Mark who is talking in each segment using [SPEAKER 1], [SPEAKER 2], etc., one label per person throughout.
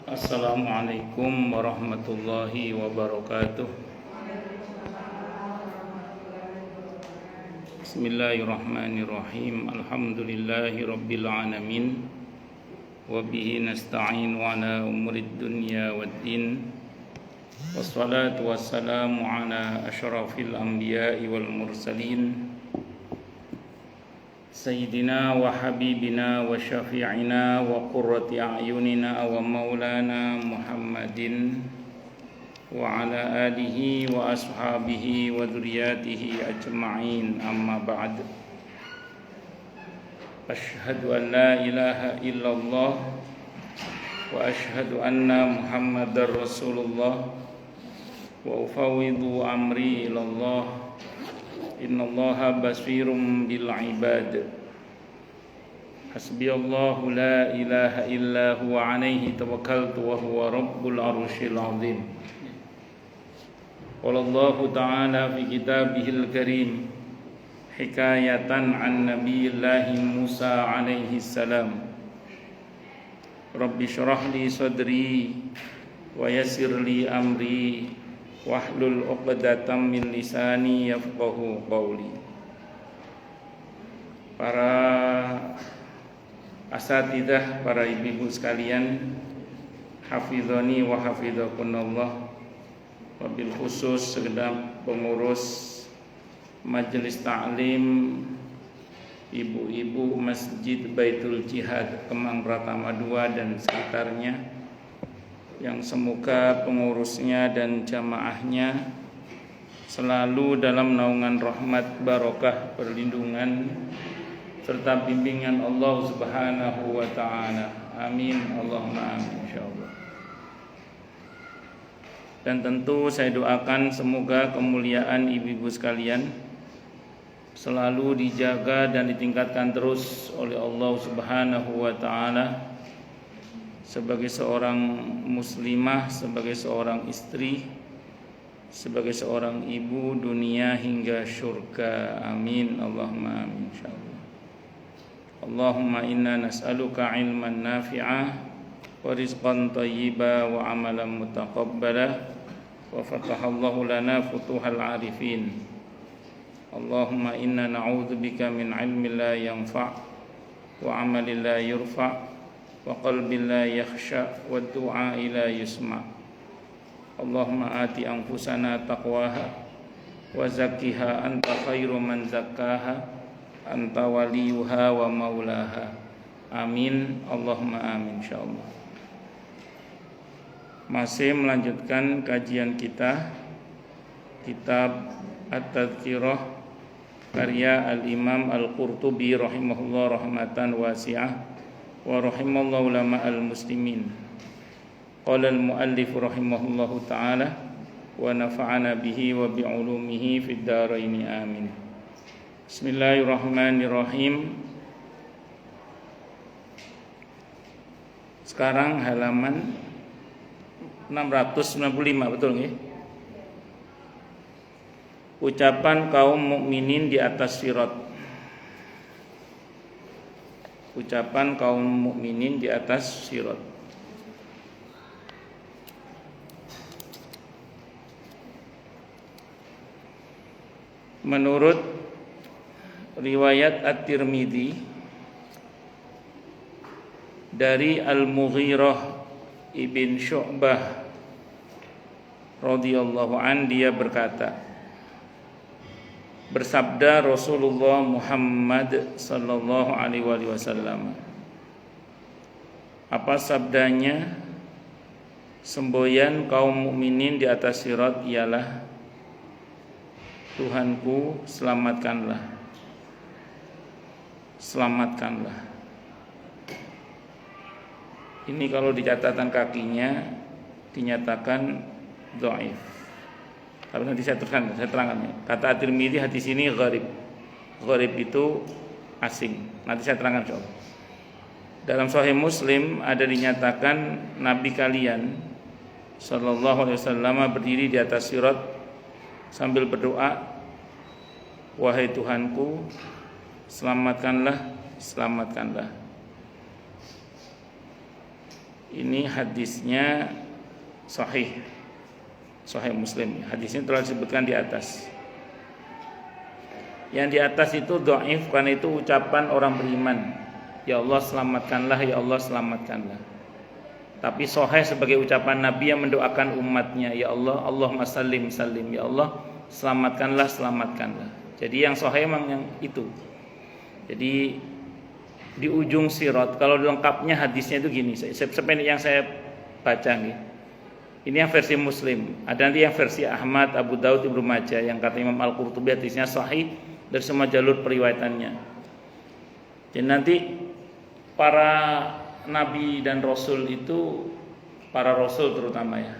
[SPEAKER 1] Assalamualaikum warahmatullahi wabarakatuh. Bismillahirrahmanirrahim. Alhamdulillahi rabbil alamin. Wa bihi nasta'in ala umurid dunya waddin. Wassalatu wassalamu ala asyrafil anbiya'i wal mursalin Sayyidina wa habibina wa syafi'ina wa qurrati a'yunina wa maulana Muhammadin wa ala alihi wa ashabihi wa dzurriyyatihi ajma'in, amma ba'd. Asyhadu an la ilaha illallah wa asyhadu anna Muhammadar Rasulullah wa ufawwidu amri ilallah. Innallaha basirum bil ibad. Hasbiyallahu la ilaha illa huwa alaihi tawakkaltu wa huwa rabbul arsyil azim. Qala Allah ta'ala fi kitabihil karim hikayatan an nabiyillahi Musa alaihi salam. Rabbi syrah li sadri wa yassir li amri wahlul 'uqdatam min lisani yafqahu qawli. Para asatidzah, para ibu-ibu sekalian, hafizani wa hafizakunallah, wabil khusus segenap pengurus majelis ta'lim, ibu-ibu Masjid Baitul Jihad Kemang Pratama II dan sekitarnya, yang semoga pengurusnya dan jamaahnya selalu dalam naungan rahmat, barokah, perlindungan serta bimbingan Allah Subhanahu wa ta'ala. Amin, Allahumma amin, insyaallah. Dan tentu saya doakan semoga kemuliaan ibu-ibu sekalian selalu dijaga dan ditingkatkan terus oleh Allah Subhanahu wa ta'ala sebagai seorang muslimah, sebagai seorang istri, sebagai seorang ibu, dunia hingga syurga. Amin, Allahumma amin, insyaallah. Allahumma inna nas'aluka ilman nafi'ah wa rizqan thayyiba wa amalan mutaqabbala wa fatahallahu lana futuhal arifin. Allahumma inna na'udzubika min ilmin la yanfa' wa amalin la yurfa' wa qalbin la yakhsha wa du'a ila yusma. Allahumma ati anfusana taqwaha wa zakkiha anta khairu man zakkaha anta waliyuha wa maulaha. Amin, Allahumma amin, insyaallah. Masih melanjutkan kajian kita kitab At-Tadhkirah karya Al-Imam Al-Qurtubi rahimahullah rahmatan wasi'ah wa rahimallahu ulama al-muslimin. Qala al-muallif rahimahullahu ta'ala wa nafa'ana bihi wa bi'ulumihi fid dharain, amin. Bismillahirrahmanirrahim. Sekarang halaman 695, betul nggih? Ucapan kaum mukminin di atas sirat. Ucapan kaum mukminin di atas sirat. Menurut riwayat At-Tirmidzi dari Al-Mughirah ibn Syu'bah radhiyallahu an, dia berkata, bersabda Rasulullah Muhammad sallallahu alaihi wasallam. Apa sabdanya? Semboyan kaum mukminin di atas sirat ialah, Tuhanku, selamatkanlah, selamatkanlah. Ini kalau di catatan kakinya dinyatakan dhaif. Tapi nanti saya terangkan. Kata At-Tirmidzi hadis ini gharib. Gharib itu asing. Nanti saya terangkan insyaallah. Dalam Sahih Muslim ada dinyatakan Nabi kalian sallallahu alaihi wasallam berdiri di atas sirat sambil berdoa, wahai Tuhanku, selamatkanlah, selamatkanlah. Ini hadisnya sahih Muslim. Hadisnya telah disebutkan di atas. Yang di atas itu dhaif karena itu ucapan orang beriman. Ya Allah selamatkanlah, ya Allah selamatkanlah. Tapi sahih sebagai ucapan Nabi yang mendoakan umatnya, ya Allah, Allahumma sallim sallim, ya Allah selamatkanlah, selamatkanlah. Jadi yang sahih memang yang itu. Jadi di ujung sirat, kalau lengkapnya hadisnya itu gini, sependek yang saya baca nih. Ini yang versi Muslim. Ada nanti yang versi Ahmad, Abu Daud, Ibnu Majah yang kata Imam Al-Qurtubi hadisnya sahih dari semua jalur periwayatannya. Dan nanti para nabi dan rasul itu, para rasul terutama ya,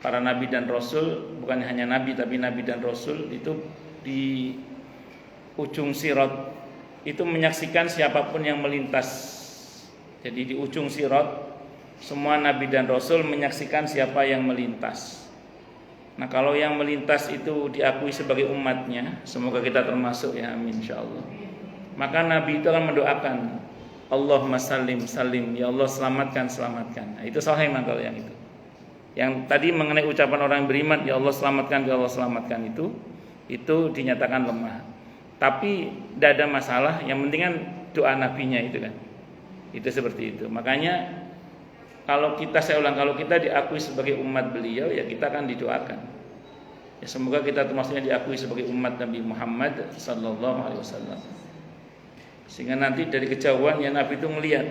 [SPEAKER 1] para nabi dan rasul, bukan hanya nabi tapi nabi dan rasul itu di ujung sirat itu menyaksikan siapapun yang melintas. Jadi di ujung sirat semua nabi dan rasul menyaksikan siapa yang melintas. Nah kalau yang melintas itu diakui sebagai umatnya, semoga kita termasuk ya, amin insyaallah. Maka nabi itu akan mendoakan, Allahumma sallim sallim, ya Allah selamatkan selamatkan. Nah, itu sahih memang kalau yang itu. Yang tadi mengenai ucapan orang beriman, ya Allah selamatkan, ya Allah selamatkan itu dinyatakan lemah. Tapi tidak ada masalah, yang penting kan doa nabinya itu kan. Itu seperti itu. Makanya kalau kita diakui sebagai umat beliau, ya kita akan didoakan. Ya semoga kita termasuknya diakui sebagai umat Nabi Muhammad sallallahu alaihi wasallam. Sehingga nanti dari kejauhan ya Nabi itu melihat,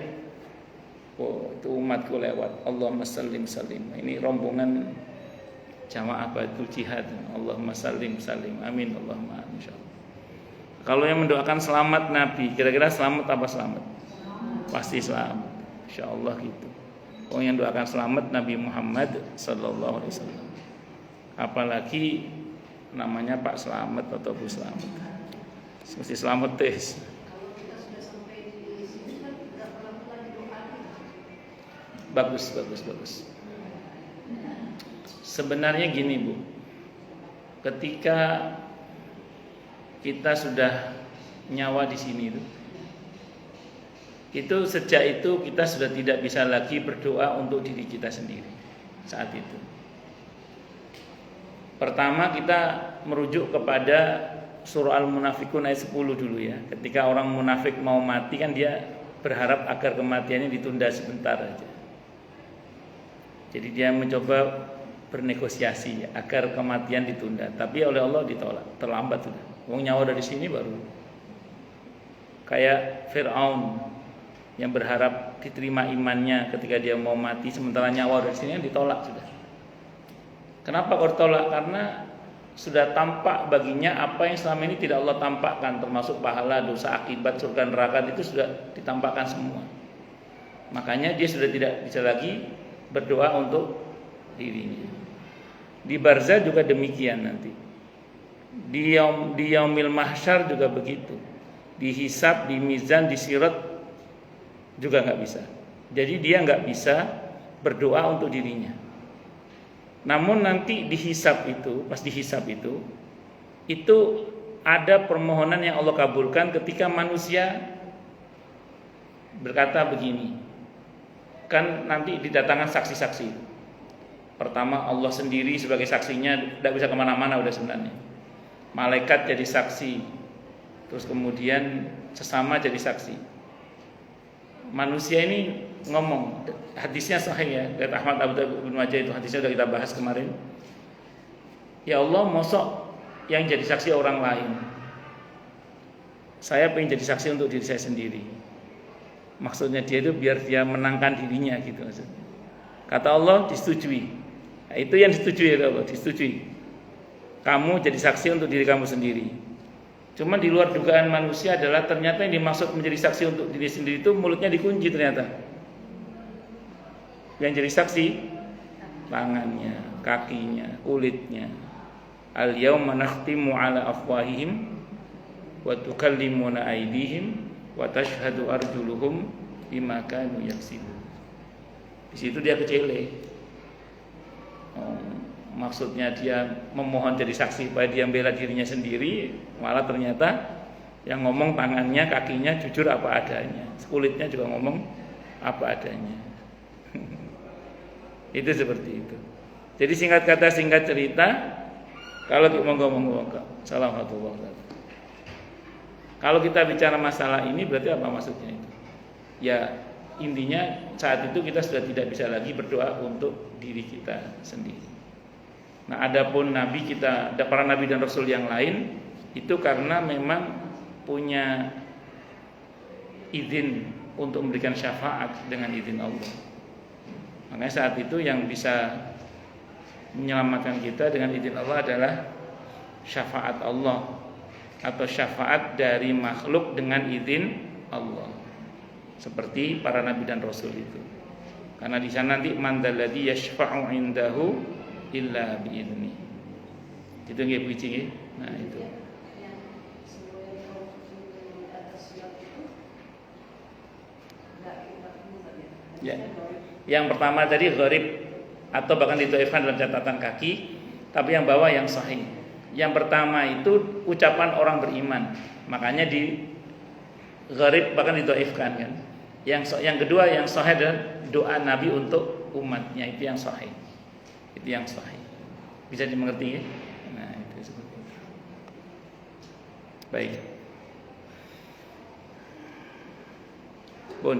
[SPEAKER 1] oh itu umatku lewat, Allahumma sallim sallim. Ini rombongan jamaah Baitul Jihad, Allahumma sallim sallim. Amin Allahumma insyaallah. Kalau yang mendoakan selamat Nabi, kira-kira selamat apa selamat? Pasti selamat, insyaallah gitu. Oh yang doakan selamat Nabi Muhammad sallallahu alaihi wasallam. Apalagi namanya Pak Selamat atau Bu Selamat. Mesti selamat tes. Bagus. Sebenarnya gini Bu, ketika kita sudah nyawa di sini itu sejak itu kita sudah tidak bisa lagi berdoa untuk diri kita sendiri saat itu. Pertama kita merujuk kepada surah Al-Munafikun ayat 10 dulu ya. Ketika orang munafik mau mati kan dia berharap agar kematiannya ditunda sebentar aja. Jadi dia mencoba bernegosiasi agar kematian ditunda, tapi oleh Allah ditolak, terlambat sudah. Wong nyawa dari sini baru. Kayak Fir'aun yang berharap diterima imannya ketika dia mau mati, sementara nyawa dari sini ditolak sudah. Kenapa kau ditolak? Karena sudah tampak baginya apa yang selama ini tidak Allah tampakkan, termasuk pahala, dosa, akibat, surga, neraka itu sudah ditampakkan semua. Makanya dia sudah tidak bisa lagi berdoa untuk dirinya. Di barzah juga demikian nanti. Di yaumil mahsyar juga begitu. Di hisab, di mizan, di sirat juga nggak bisa. Jadi dia nggak bisa berdoa untuk dirinya. Namun nanti di hisab itu, pas di hisab itu ada permohonan yang Allah kabulkan ketika manusia berkata begini. Kan nanti didatangkan saksi-saksi. Pertama Allah sendiri sebagai saksinya, tidak bisa kemana-mana udah sebenarnya. Malaikat jadi saksi, terus kemudian sesama jadi saksi. Manusia ini ngomong, hadisnya sahih ya, dari Ahmad, Abu Daud, Ibnu Majah itu hadisnya sudah kita bahas kemarin. Ya Allah, mosok yang jadi saksi orang lain. Saya pengen jadi saksi untuk diri saya sendiri. Maksudnya dia itu biar dia menangkan dirinya gitu maksudnya. Kata Allah disetujui. Nah, itu yang disetujui oleh Allah, disetujui. Kamu jadi saksi untuk diri kamu sendiri. Cuma di luar dugaan manusia adalah ternyata yang dimaksud menjadi saksi untuk diri sendiri itu mulutnya dikunci ternyata. Yang jadi saksi tangannya, kakinya, kulitnya. Al-yauma nakhtimu ala afwahihim wa tukallimuna aydihim wa tashhadu arjuluhum bima kanu yaksibun. Di situ dia kecele. Maksudnya dia memohon jadi saksi supaya dia membela dirinya sendiri, malah ternyata yang ngomong tangannya, kakinya jujur apa adanya, kulitnya juga ngomong apa adanya. Itu seperti itu. Jadi singkat kata singkat cerita, kalau monggo. Assalamualaikum. Kalau kita bicara masalah ini berarti apa maksudnya itu? Ya intinya saat itu kita sudah tidak bisa lagi berdoa untuk diri kita sendiri. Nah, adapun nabi kita, para nabi dan rasul yang lain itu karena memang punya izin untuk memberikan syafaat dengan izin Allah. Makanya saat itu yang bisa menyelamatkan kita dengan izin Allah adalah syafaat Allah atau syafaat dari makhluk dengan izin Allah, seperti para nabi dan rasul itu. Karena di sana nanti man dzalladzi yashfa'u indahu illa bi'idznih. Itu nggih Bu Cici. Nah, itu. Ya. Yang pertama tadi gharib atau bahkan didhaifkan dalam catatan kaki, tapi yang bawah yang sahih. Yang pertama itu ucapan orang beriman, makanya di gharib bahkan didhaifkan kan. Yang kedua yang sahih adalah doa Nabi untuk umatnya, itu yang sahih. Itu yang sahih. Bisa dimengerti ya? Nah, itu seperti itu. Baik. Bun.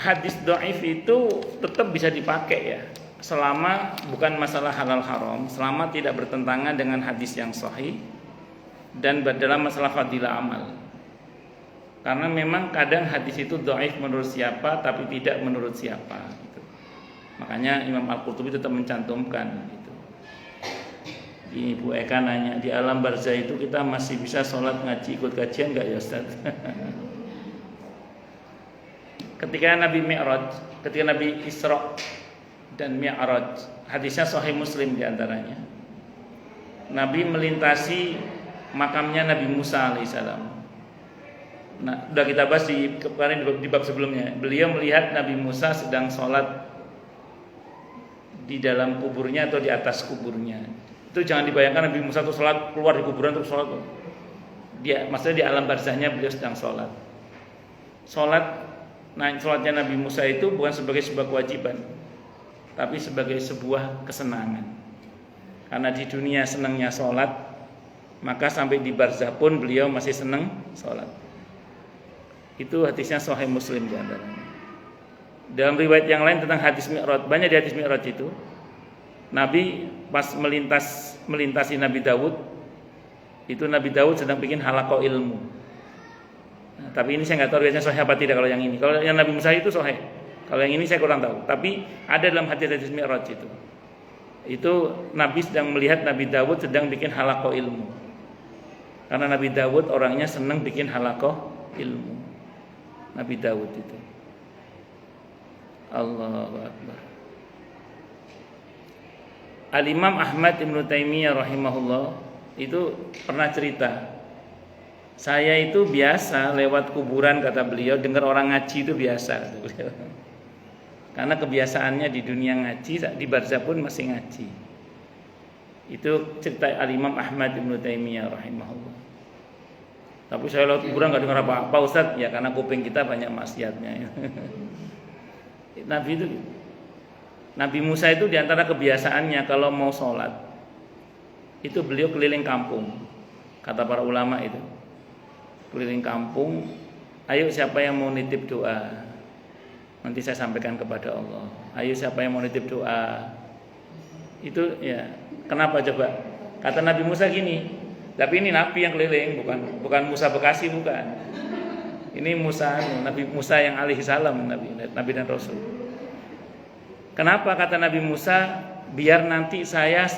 [SPEAKER 1] Hadis dhaif itu tetap bisa dipakai ya, selama bukan masalah halal haram, selama tidak bertentangan dengan hadis yang sahih dan dalam masalah fadilah amal. Karena memang kadang hadis itu dhaif menurut siapa tapi tidak menurut siapa gitu. Makanya Imam Al-Qurtubi tetap mencantumkan gitu. Ini Bu Eka nanya, di alam barzah itu kita masih bisa sholat ngaji ikut kajian enggak ya Ustaz? Ketika Nabi Mi'raj, ketika Nabi Isra dan Mi'raj, hadisnya Sahih Muslim diantaranya. Nabi melintasi makamnya Nabi Musa alaihissalam. Nah, sudah kita bahas kemarin di bab sebelumnya. Beliau melihat Nabi Musa sedang sholat di dalam kuburnya atau di atas kuburnya. Itu jangan dibayangkan Nabi Musa itu sholat keluar di kuburan untuk sholat. Maksudnya di alam barzahnya beliau sedang sholat. Sholatnya Nabi Musa itu bukan sebagai sebuah kewajiban, tapi sebagai sebuah kesenangan. Karena di dunia senangnya sholat, maka sampai di barzah pun beliau masih senang sholat. Itu hadisnya Sahih Muslim diantaranya. Dalam riwayat yang lain tentang hadis Mi'raj, banyak di hadis Mi'raj itu, Nabi pas melintasi Nabi Daud, itu Nabi Daud sedang bikin halaqah ilmu. Nah, tapi ini saya nggak tahu riwayatnya sahih apa tidak kalau yang ini. Kalau yang Nabi Musa itu sahih. Kalau yang ini saya kurang tahu. Tapi ada dalam hadis Mi'raj itu. Itu Nabi sedang melihat Nabi Daud sedang bikin halaqah ilmu. Karena Nabi Daud orangnya senang bikin halaqah ilmu. Nabi Daud itu. Allahu Akbar. Al-Imam Ahmad Ibn Taimiyah rahimahullah itu pernah cerita, saya itu biasa lewat kuburan, kata beliau, dengar orang ngaji itu biasa, kata beliau. Karena kebiasaannya di dunia ngaji, di barzah pun masih ngaji. Itu cerita Al-Imam Ahmad Ibn Taimiyah rahimahullah. Tapi saya lewat kuburan gak dengar apa-apa Ustaz, ya karena kuping kita banyak maksiatnya. Nabi Musa itu diantara kebiasaannya kalau mau sholat, itu beliau keliling kampung. Kata para ulama itu, keliling kampung, ayo siapa yang mau nitip doa, nanti saya sampaikan kepada Allah. Ayo siapa yang mau nitip doa. Itu ya, kenapa coba? Kata Nabi Musa gini, tapi ini Nabi yang keliling, bukan Musa Bekasi, bukan. Ini Nabi Musa yang alaihi salam, Nabi dan Rasul. Kenapa kata Nabi Musa? Biar nanti saya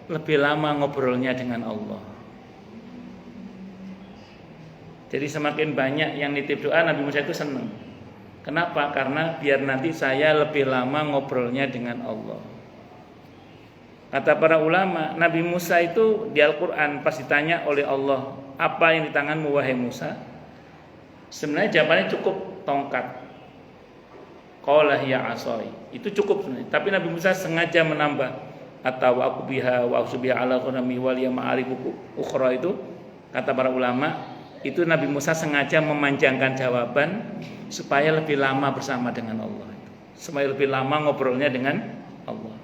[SPEAKER 1] lebih lama ngobrolnya dengan Allah. Jadi semakin banyak yang nitip doa, Nabi Musa itu senang. Kenapa? Karena biar nanti saya lebih lama ngobrolnya dengan Allah. Kata para ulama, Nabi Musa itu di Al-Quran pas ditanya oleh Allah, apa yang di tanganmu wahai Musa? Sebenarnya jawabannya cukup tongkat. Qala hiya asai. Itu cukup sebenarnya. Tapi Nabi Musa sengaja menambah, atau aku biha wa usubiha ala ghanami wal ma'arib ukhra itu, kata para ulama, itu Nabi Musa sengaja memanjangkan jawaban supaya lebih lama bersama dengan Allah. supaya lebih lama ngobrolnya dengan Allah.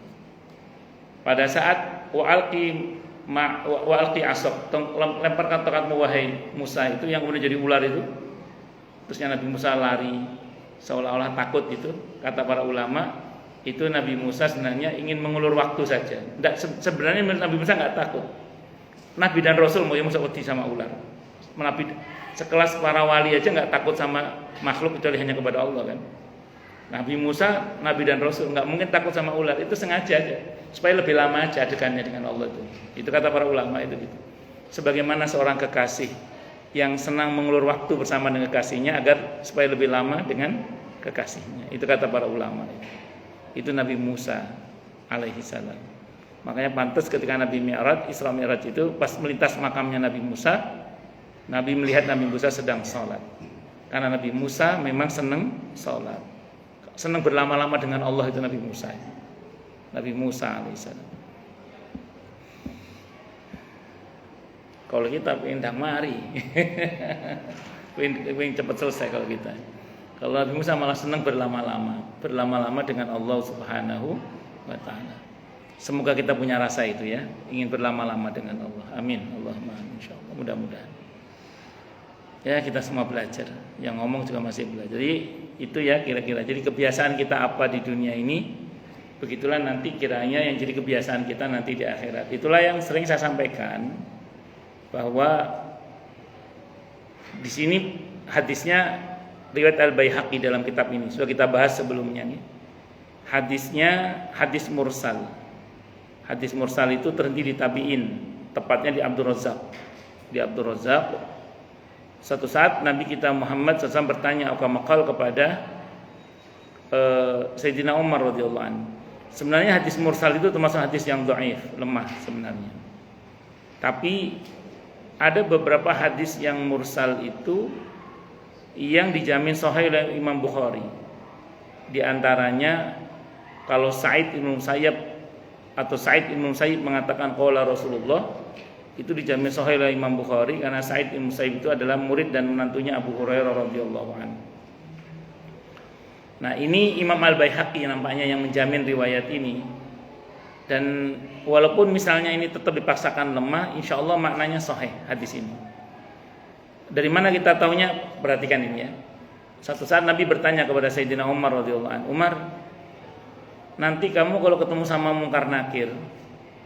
[SPEAKER 1] Pada saat wa'alqi asok, lemparkan tongkatmu wahai Musa, itu yang kemudian jadi ular itu. Terusnya Nabi Musa lari seolah-olah takut itu. Kata para ulama, itu Nabi Musa sebenarnya ingin mengulur waktu saja. Sebenarnya Nabi Musa nggak takut. Nabi dan Rasul mau yang Musa wedi sama ular. Nabi sekelas para wali aja nggak takut sama makhluk kecuali hanya kepada Allah kan. Nabi Musa, Nabi dan Rasul nggak mungkin takut sama ular. Itu sengaja aja supaya lebih lama aja adegannya dengan Allah itu. Itu kata para ulama itu gitu. Sebagaimana seorang kekasih yang senang mengulur waktu bersama dengan kekasihnya agar supaya lebih lama dengan kekasihnya. Itu kata para ulama itu. Itu Nabi Musa alaihi salam. Makanya pantas ketika Nabi Mi'raj, Isra Mi'raj itu pas melintas makamnya Nabi Musa, Nabi melihat Nabi Musa sedang sholat. Karena Nabi Musa memang senang sholat, senang berlama-lama dengan Allah itu Nabi Musa. Nabi Musa alaihi salam. Kalau kita pengen mari, pengen cepat selesai kalau kita. Kalau Nabi Musa malah senang berlama-lama dengan Allah Subhanahu wa Ta'ala. Semoga kita punya rasa itu ya, ingin berlama-lama dengan Allah. Amin. Allahumma insyaallah. Mudah-mudahan. Ya, kita semua belajar. Yang ngomong juga masih belajar. Jadi itu ya kira-kira. Jadi kebiasaan kita apa di dunia ini, begitulah nanti kiranya yang jadi kebiasaan kita nanti di akhirat. Itulah yang sering saya sampaikan bahwa di sini hadisnya riwayat Al-Baihaqi dalam kitab ini sudah kita bahas sebelumnya nih. Hadisnya hadis mursal. Hadis mursal itu terhenti di tabi'in, tepatnya di Abdul Razzaq. Di Abdul Razzaq, suatu saat Nabi kita Muhammad SAW bertanya maqal kepada Sayyidina Umar radhiyallahu anhu. Sebenarnya hadis mursal itu termasuk hadis yang dhaif, lemah sebenarnya. Tapi ada beberapa hadis yang mursal itu yang dijamin sahih oleh Imam Bukhari. Di antaranya kalau Sa'id bin Musayyab atau Sa'id bin Musayyib mengatakan qala Rasulullah, itu dijamin sahih oleh Imam Bukhari karena Sa'id bin Musayyib itu adalah murid dan menantunya Abu Hurairah radhiyallahu anhu. Nah, ini Imam Al-Baihaqi nampaknya yang menjamin riwayat ini. Dan walaupun misalnya ini tetap dipaksakan lemah, insyaallah maknanya sahih hadis ini. Dari mana kita taunya? Perhatikan ini ya. Satu saat Nabi bertanya kepada Sayyidina Umar radhiyallahu anhu, Umar, nanti kamu kalau ketemu sama Munkar Nakir,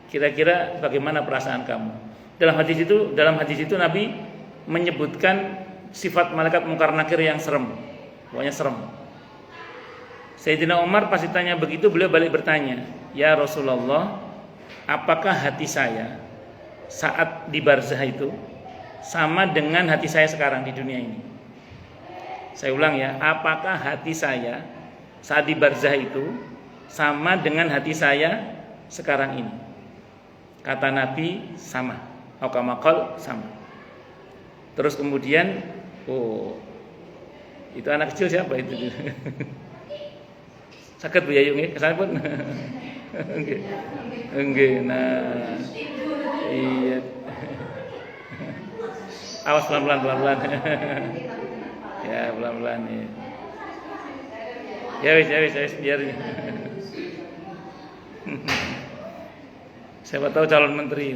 [SPEAKER 1] kira-kira bagaimana perasaan kamu? Dalam hadis itu Nabi menyebutkan sifat malaikat Munkar Nakir yang serem. Pokoknya serem. Sayyidina Umar pasti tanya begitu, beliau balik bertanya, "Ya Rasulullah, apakah hati saya saat di barzah itu sama dengan hati saya sekarang di dunia ini?" Saya ulang ya, apakah hati saya saat di barzah itu sama dengan hati saya sekarang ini? Kata Nabi, sama. Aukamakal, sama. Terus kemudian, itu anak kecil siapa itu? Sakit Bu Yayu nggih, kesana pun. Nggih. Nah. Iya. Awas pelan-pelan. Ya, pelan-pelan ya. Ya wis biar. Siapa tahu calon menteri.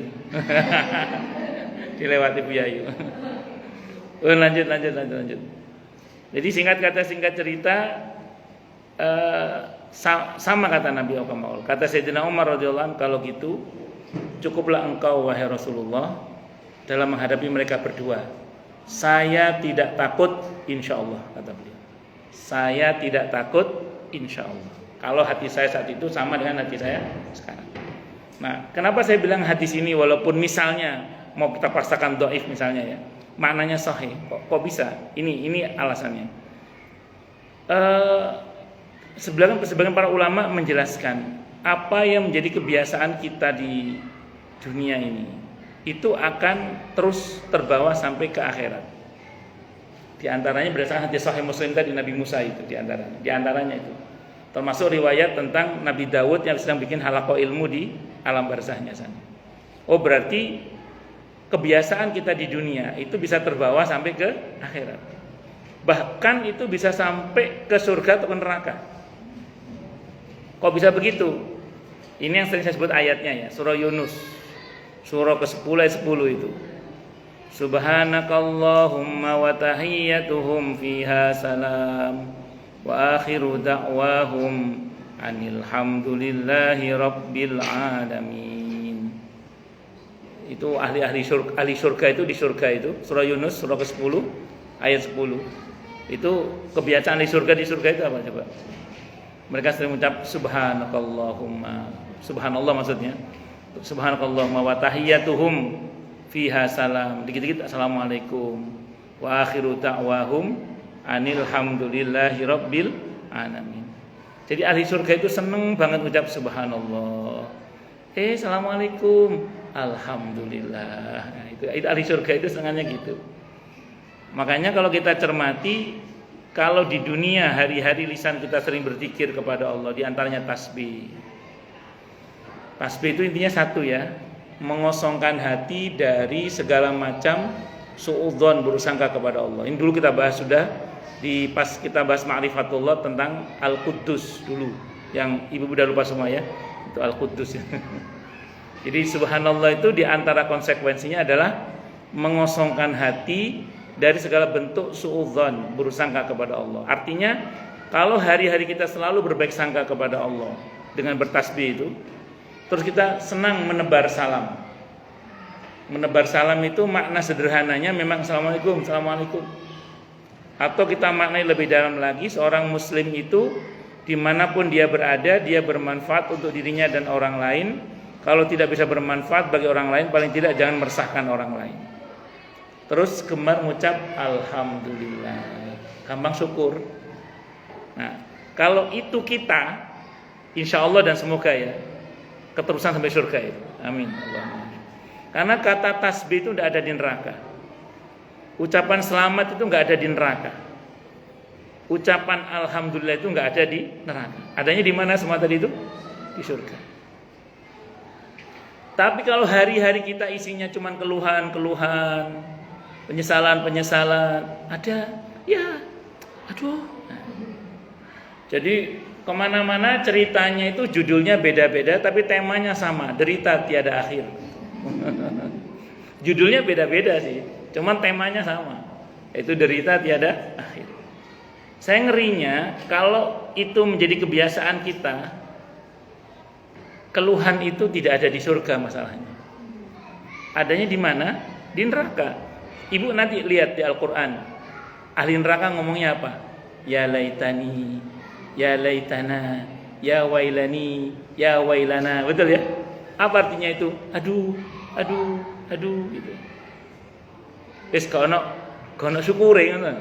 [SPEAKER 1] Dilewati Bu Yayu. Lanjut. Jadi singkat cerita, sama kata Nabi Muhammad. Kata Sayyidina Umar radhiyallahu anhu, kalau gitu cukuplah engkau wahai Rasulullah dalam menghadapi mereka berdua. Saya tidak takut insyaallah, kata beliau. Saya tidak takut insyaallah. Kalau hati saya saat itu sama dengan hati saya sekarang. Nah, kenapa saya bilang hadis ini walaupun misalnya mau kita paksakan dhaif misalnya ya, maknanya sahih. Kok bisa? Ini alasannya. Sebagian para ulama menjelaskan apa yang menjadi kebiasaan kita di dunia ini itu akan terus terbawa sampai ke akhirat. Di antaranya berdasarkan hadis sahih Muslim tadi Nabi Musa itu di antaranya itu. Termasuk riwayat tentang Nabi Daud yang sedang bikin halaqah ilmu di alam barzahnya sana. Oh, berarti kebiasaan kita di dunia itu bisa terbawa sampai ke akhirat. Bahkan itu bisa sampai ke surga atau ke neraka. Kok bisa begitu? Ini yang sering saya sebut ayatnya ya, surah Yunus. Surah ke-10 ayat 10 itu. Subhanakallahumma wa tahiyyatuhum fiha salam wa akhiru da'wahum anil hamdulillahi rabbil alamin. Itu ahli surga itu di surga itu, surah Yunus surah ke-10 ayat 10. Itu kebiasaan ahli surga di surga itu apa coba? Mereka sering mengucap subhanakallahumma, subhanallah maksudnya. Subhanakallahumma wa tahiyyatuhum fiha salam. Dikit-dikit assalamualaikum. Wa akhiru da'wahum anil hamdulillahi rabbil alamin. Jadi ahli surga itu seneng banget ucap subhanallah. Assalamualaikum. Alhamdulillah. Nah, itu ahli surga itu senangnya gitu. Makanya kalau kita cermati, kalau di dunia hari-hari lisan kita sering berzikir kepada Allah, di antaranya tasbih. Tasbih itu intinya satu ya, mengosongkan hati dari segala macam suudzon, berusangka kepada Allah. Ini dulu kita bahas sudah pas kita bahas ma'rifatullah tentang Al-Quddus dulu, yang ibu udah lupa semua ya, itu Al-Quddus. Jadi subhanallah itu di antara konsekuensinya adalah mengosongkan hati dari segala bentuk suudzon, berusangka kepada Allah. Artinya kalau hari-hari kita selalu berbaik sangka kepada Allah dengan bertasbih itu, terus kita senang menebar salam. Menebar salam itu makna sederhananya memang assalamualaikum, assalamualaikum. Atau kita maknai lebih dalam lagi, seorang muslim itu dimanapun dia berada, dia bermanfaat untuk dirinya dan orang lain. Kalau tidak bisa bermanfaat bagi orang lain, paling tidak jangan meresahkan orang lain. Terus gemar mengucap alhamdulillah, gampang syukur. Nah, kalau itu kita, insya Allah dan semoga ya, keterusan sampai surga itu. Amin. Karena kata tasbih itu tidak ada di neraka. Ucapan selamat itu nggak ada di neraka. Ucapan alhamdulillah itu nggak ada di neraka. Adanya di mana semua tadi itu? Di surga. Tapi kalau hari-hari kita isinya cuma keluhan-keluhan, penyesalan-penyesalan, ada ya, aduh. Jadi kemana-mana ceritanya itu judulnya beda-beda, tapi temanya sama, derita tiada akhir. Judulnya beda-beda sih, cuman temanya sama, yaitu derita tiada akhir. Saya ngerinya kalau itu menjadi kebiasaan kita, keluhan itu tidak ada di surga masalahnya. Adanya di mana? Di neraka. Ibu nanti lihat di Al-Quran, ahli neraka ngomongnya apa? Ya laitani, ya laitana, ya wailani, ya wailana. Betul ya? Apa artinya itu? Aduh gitu. Wis kono syukure ngono.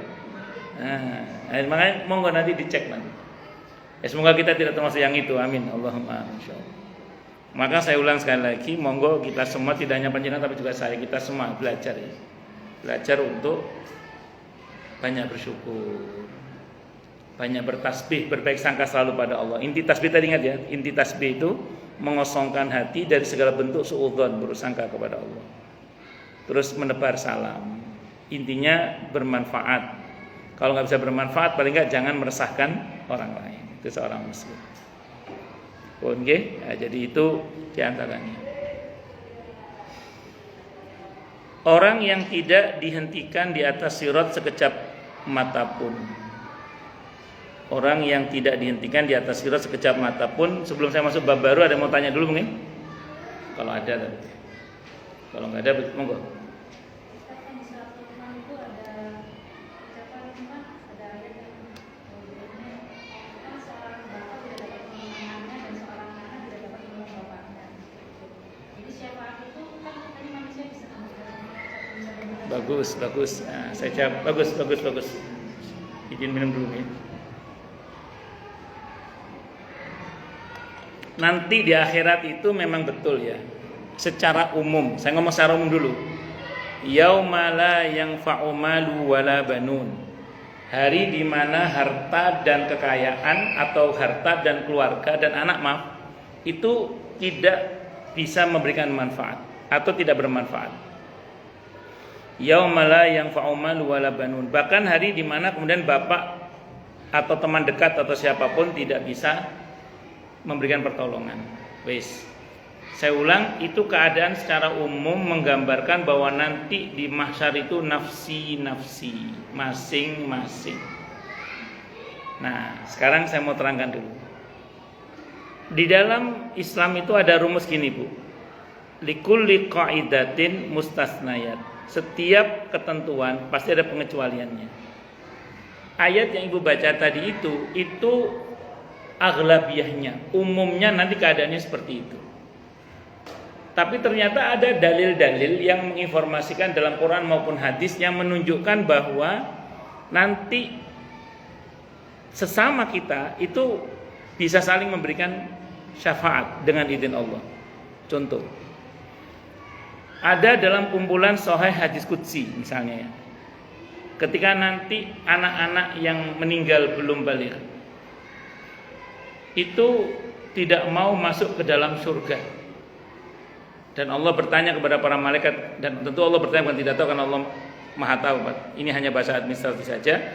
[SPEAKER 1] Nah, makanya monggo nanti dicek nanti. Ya, semoga kita tidak termasuk yang itu. Amin. Allahumma amin. Insyaallah. Maka saya ulang sekali lagi, monggo kita semua, tidak hanya panjenengan tapi juga saya, kita semua belajar ya. Belajar untuk banyak bersyukur, banyak bertasbih, berbaik sangka selalu pada Allah. Inti tasbih tadi ingat ya, inti tasbih itu mengosongkan hati dari segala bentuk suudzon, berusangka kepada Allah. Terus menebar salam. Intinya bermanfaat. Kalau nggak bisa bermanfaat, paling nggak jangan meresahkan orang lain. Itu seorang muslim. Oke, ya, jadi itu diantaranya. Orang yang tidak dihentikan di atas sirat sekejap mata pun. Orang yang tidak dihentikan di atas sirat sekejap mata pun. Sebelum saya masuk bab baru, ada yang mau tanya dulu mungkin? Kalau ada, kalau nggak ada, monggo. Bagus. Nah, saya jawab bagus. Izin minum dulu nih. Nanti di akhirat itu memang betul ya. Secara umum, saya ngomong secara umum dulu. Yaumala yanfa'u malu wala banun. Hari di mana harta dan kekayaan atau harta dan keluarga dan anak itu tidak bisa memberikan manfaat atau tidak bermanfaat. Yaumala yanfa'u malu wala banun. Bahkan hari di mana kemudian bapak atau teman dekat atau siapapun tidak bisa memberikan pertolongan. Wes. Saya ulang, itu keadaan secara umum menggambarkan bahwa nanti di mahsyar itu nafsi-nafsi, masing-masing. Nah, sekarang saya mau terangkan dulu. Di dalam Islam itu ada rumus gini, Bu. Likulli qaidatin mustasnayat. Setiap ketentuan pasti ada pengecualiannya. Ayat yang Ibu baca tadi itu aghlabiyahnya, umumnya nanti keadaannya seperti itu. Tapi ternyata ada dalil-dalil yang menginformasikan dalam Quran maupun hadis yang menunjukkan bahwa nanti sesama kita itu bisa saling memberikan syafaat dengan izin Allah. Contoh, ada dalam kumpulan Sahih hadis qudsi misalnya ya. Ketika nanti anak-anak yang meninggal belum baligh itu tidak mau masuk ke dalam surga. Dan Allah bertanya kepada para malaikat, dan tentu Allah bertanya bukan tidak tahu karena Allah Maha tahu. Ini hanya bahasa administratif saja.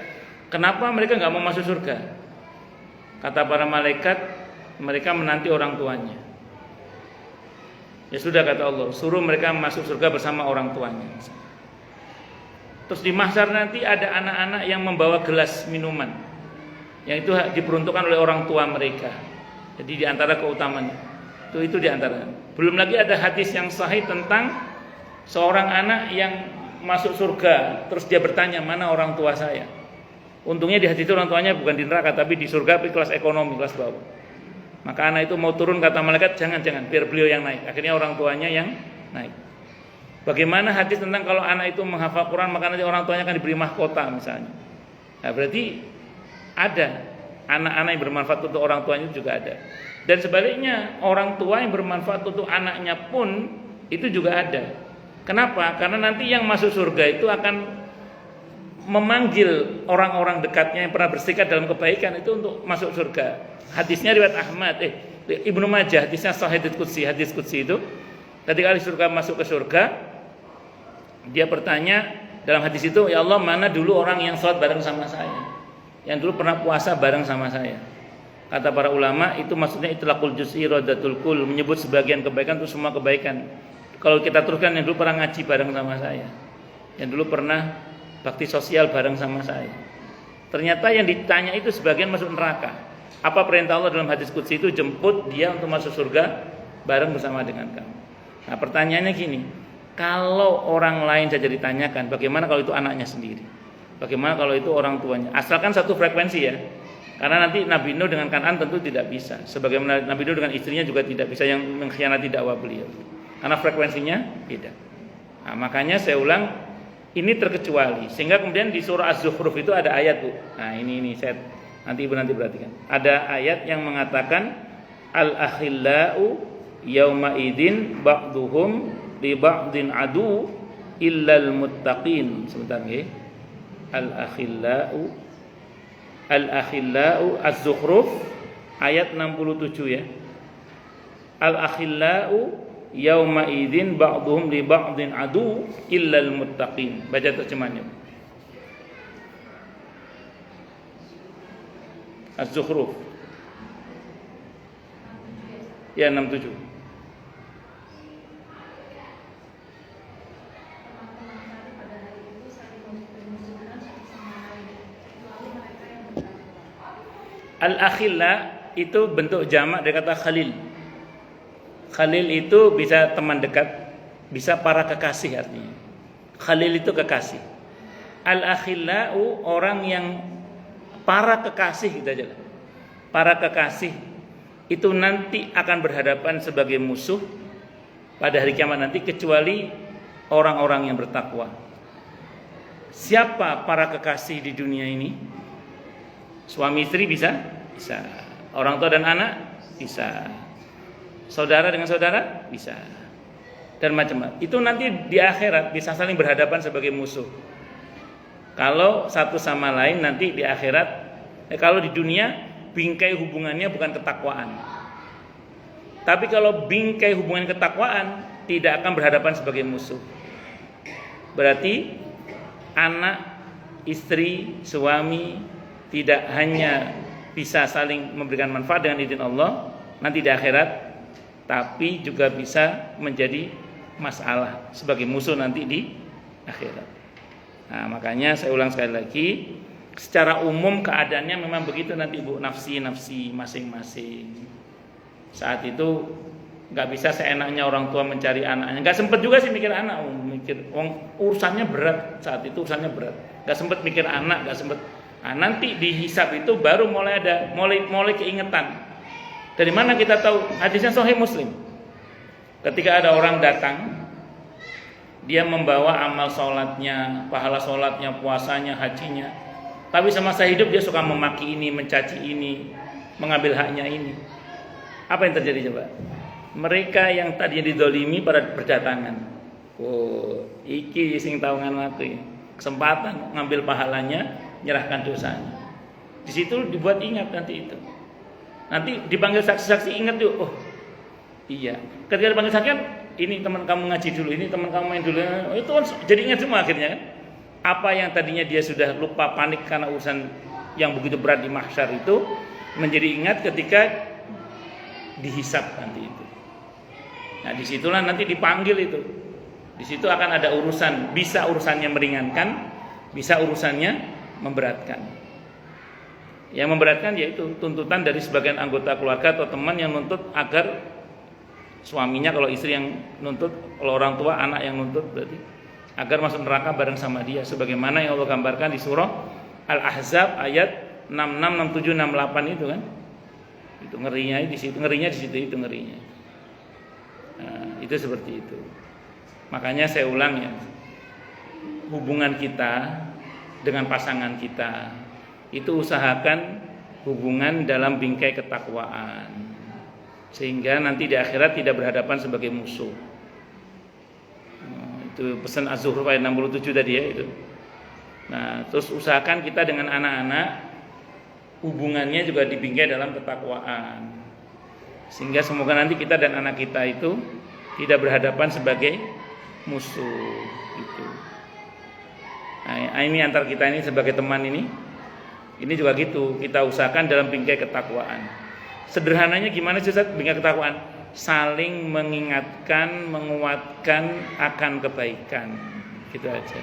[SPEAKER 1] Kenapa mereka nggak mau masuk surga? Kata para malaikat, mereka menanti orang tuanya. Ya sudah, kata Allah, suruh mereka masuk surga bersama orang tuanya. Terus di mahsyar nanti ada anak-anak yang membawa gelas minuman, yang itu diperuntukkan oleh orang tua mereka. Jadi di antara keutamaannya itu di antara. Belum lagi ada hadis yang sahih tentang seorang anak yang masuk surga, terus dia bertanya, mana orang tua saya? Untungnya di hadis itu orang tuanya bukan di neraka, tapi di surga, tapi kelas ekonomi, kelas bawah. Maka anak itu mau turun, kata malaikat, jangan, biar beliau yang naik. Akhirnya orang tuanya yang naik. Bagaimana hadis tentang kalau anak itu menghafal Quran, maka nanti orang tuanya akan diberi mahkota misalnya. Nah, berarti ada anak-anak yang bermanfaat untuk orang tuanya juga ada. Dan sebaliknya, orang tua yang bermanfaat untuk anaknya pun itu juga ada. Kenapa? Karena nanti yang masuk surga itu akan memanggil orang-orang dekatnya yang pernah bersikap dalam kebaikan itu untuk masuk surga. Hadisnya riwayat Ahmad, Ibnu Majah, hadisnya Sahih hadis qudsi itu. Ketika ahli surga masuk ke surga, dia bertanya dalam hadis itu, ya Allah, mana dulu orang yang sholat bareng sama saya, yang dulu pernah puasa bareng sama saya. Kata para ulama, itu maksudnya itlaqul juz'i radatul kul, menyebut sebagian kebaikan itu semua kebaikan. Kalau kita teruskan, yang dulu pernah ngaji bareng sama saya, yang dulu pernah bakti sosial bareng sama saya. Ternyata yang ditanya itu sebagian masuk neraka. Apa perintah Allah dalam hadis qudsi itu? Jemput dia untuk masuk surga bareng bersama dengan kamu. Nah, pertanyaannya gini, kalau orang lain saja ditanyakan, bagaimana kalau itu anaknya sendiri? Bagaimana kalau itu orang tuanya? Asalkan satu frekuensi ya. Karena nanti Nabi Nuh dengan Kan'an tentu tidak bisa. Sebagaimana Nabi Nuh dengan istrinya juga tidak bisa yang mengkhianati dakwah beliau. Karena frekuensinya beda. Nah, makanya saya ulang, ini terkecuali. Sehingga kemudian di surah Az-Zukhruf itu ada ayat, Bu. Nah, ini saya nanti Ibu perhatikan. Ada ayat yang mengatakan al-akhillau yauma idin ba'duhum li ba'din adu illal muttaqin. Sebentar nggih. Al-akhillau Az-Zukhruf ayat 67 ya. Al-akhillau yauma idin ba'duhum li ba'din adu illal muttaqin. Baca terjemahannya. Az-Zukhruf ya 67. Al-akhilla itu bentuk jamak dari kata khalil. Khalil itu bisa teman dekat, bisa para kekasih artinya. Khalil itu kekasih. Al-akhillau orang yang para kekasih gitu aja. Para kekasih itu nanti akan berhadapan sebagai musuh pada hari kiamat nanti, kecuali orang-orang yang bertakwa. Siapa para kekasih di dunia ini? Suami istri bisa? Bisa. Orang tua dan anak? Bisa. Saudara dengan saudara? Bisa. Dan macam-macam. Itu nanti di akhirat bisa saling berhadapan sebagai musuh. Kalau satu sama lain nanti di akhirat, kalau di dunia bingkai hubungannya bukan ketakwaan. Tapi kalau bingkai hubungan ketakwaan, tidak akan berhadapan sebagai musuh. Berarti anak, istri, suami tidak hanya bisa saling memberikan manfaat dengan izin Allah, nanti di akhirat, tapi juga bisa menjadi masalah sebagai musuh nanti di akhirat. Nah, makanya saya ulang sekali lagi, secara umum keadaannya memang begitu nanti Bu, nafsi masing-masing. Saat itu nggak bisa seenaknya orang tua mencari anaknya, nggak sempet juga sih mikir anak, urusannya berat saat itu, urusannya berat, nggak sempet mikir anak, nggak sempet. Nah, nanti dihisab itu baru mulai keingetan. Dari mana kita tahu? Hadisnya Sahih Muslim. Ketika ada orang datang, dia membawa amal sholatnya, pahala sholatnya, puasanya, hajinya, tapi semasa hidup dia suka memaki ini, mencaci ini, mengambil haknya ini. Apa yang terjadi coba? Mereka yang tadinya didolimi pada berdatangan. Oh, iki sing taungan waktu, kesempatan ngambil pahalanya, nyerahkan dosanya. Di situ dibuat ingat nanti itu. Nanti dipanggil saksi-saksi ingat yuk. Oh, iya. Ketika dipanggil saksi kan, ini teman kamu ngaji dulu, ini teman kamu main dulu. Oh, itu kan jadi ingat semua akhirnya kan. Apa yang tadinya dia sudah lupa, panik karena urusan yang begitu berat di mahsyar itu menjadi ingat ketika dihisab nanti itu. Nah, disitulah nanti dipanggil itu. Di situ akan ada urusan, bisa urusannya meringankan, bisa urusannya memberatkan. Yang memberatkan yaitu tuntutan dari sebagian anggota keluarga atau teman yang nuntut agar suaminya, kalau istri yang nuntut, kalau orang tua anak yang nuntut, berarti agar masuk neraka bareng sama dia, sebagaimana yang Allah gambarkan di surah Al-Ahzab ayat 66, 67, 68 itu kan. Itu ngerinya di situ, itu ngerinya. Nah, itu seperti itu. Makanya saya ulang ya, hubungan kita dengan pasangan kita itu usahakan hubungan dalam bingkai ketakwaan, sehingga nanti di akhirat tidak berhadapan sebagai musuh. Nah, itu pesan Az-Zuhruf ayat 67 tadi ya itu. Nah, terus usahakan kita dengan anak-anak hubungannya juga dibingkai dalam ketakwaan, sehingga semoga nanti kita dan anak kita itu tidak berhadapan sebagai musuh itu. Nah, ini antar kita ini sebagai teman ini juga gitu, kita usahakan dalam bingkai ketakwaan. Sederhananya gimana sih Ustaz bingkai ketakwaan? Saling mengingatkan, menguatkan akan kebaikan, gitu aja.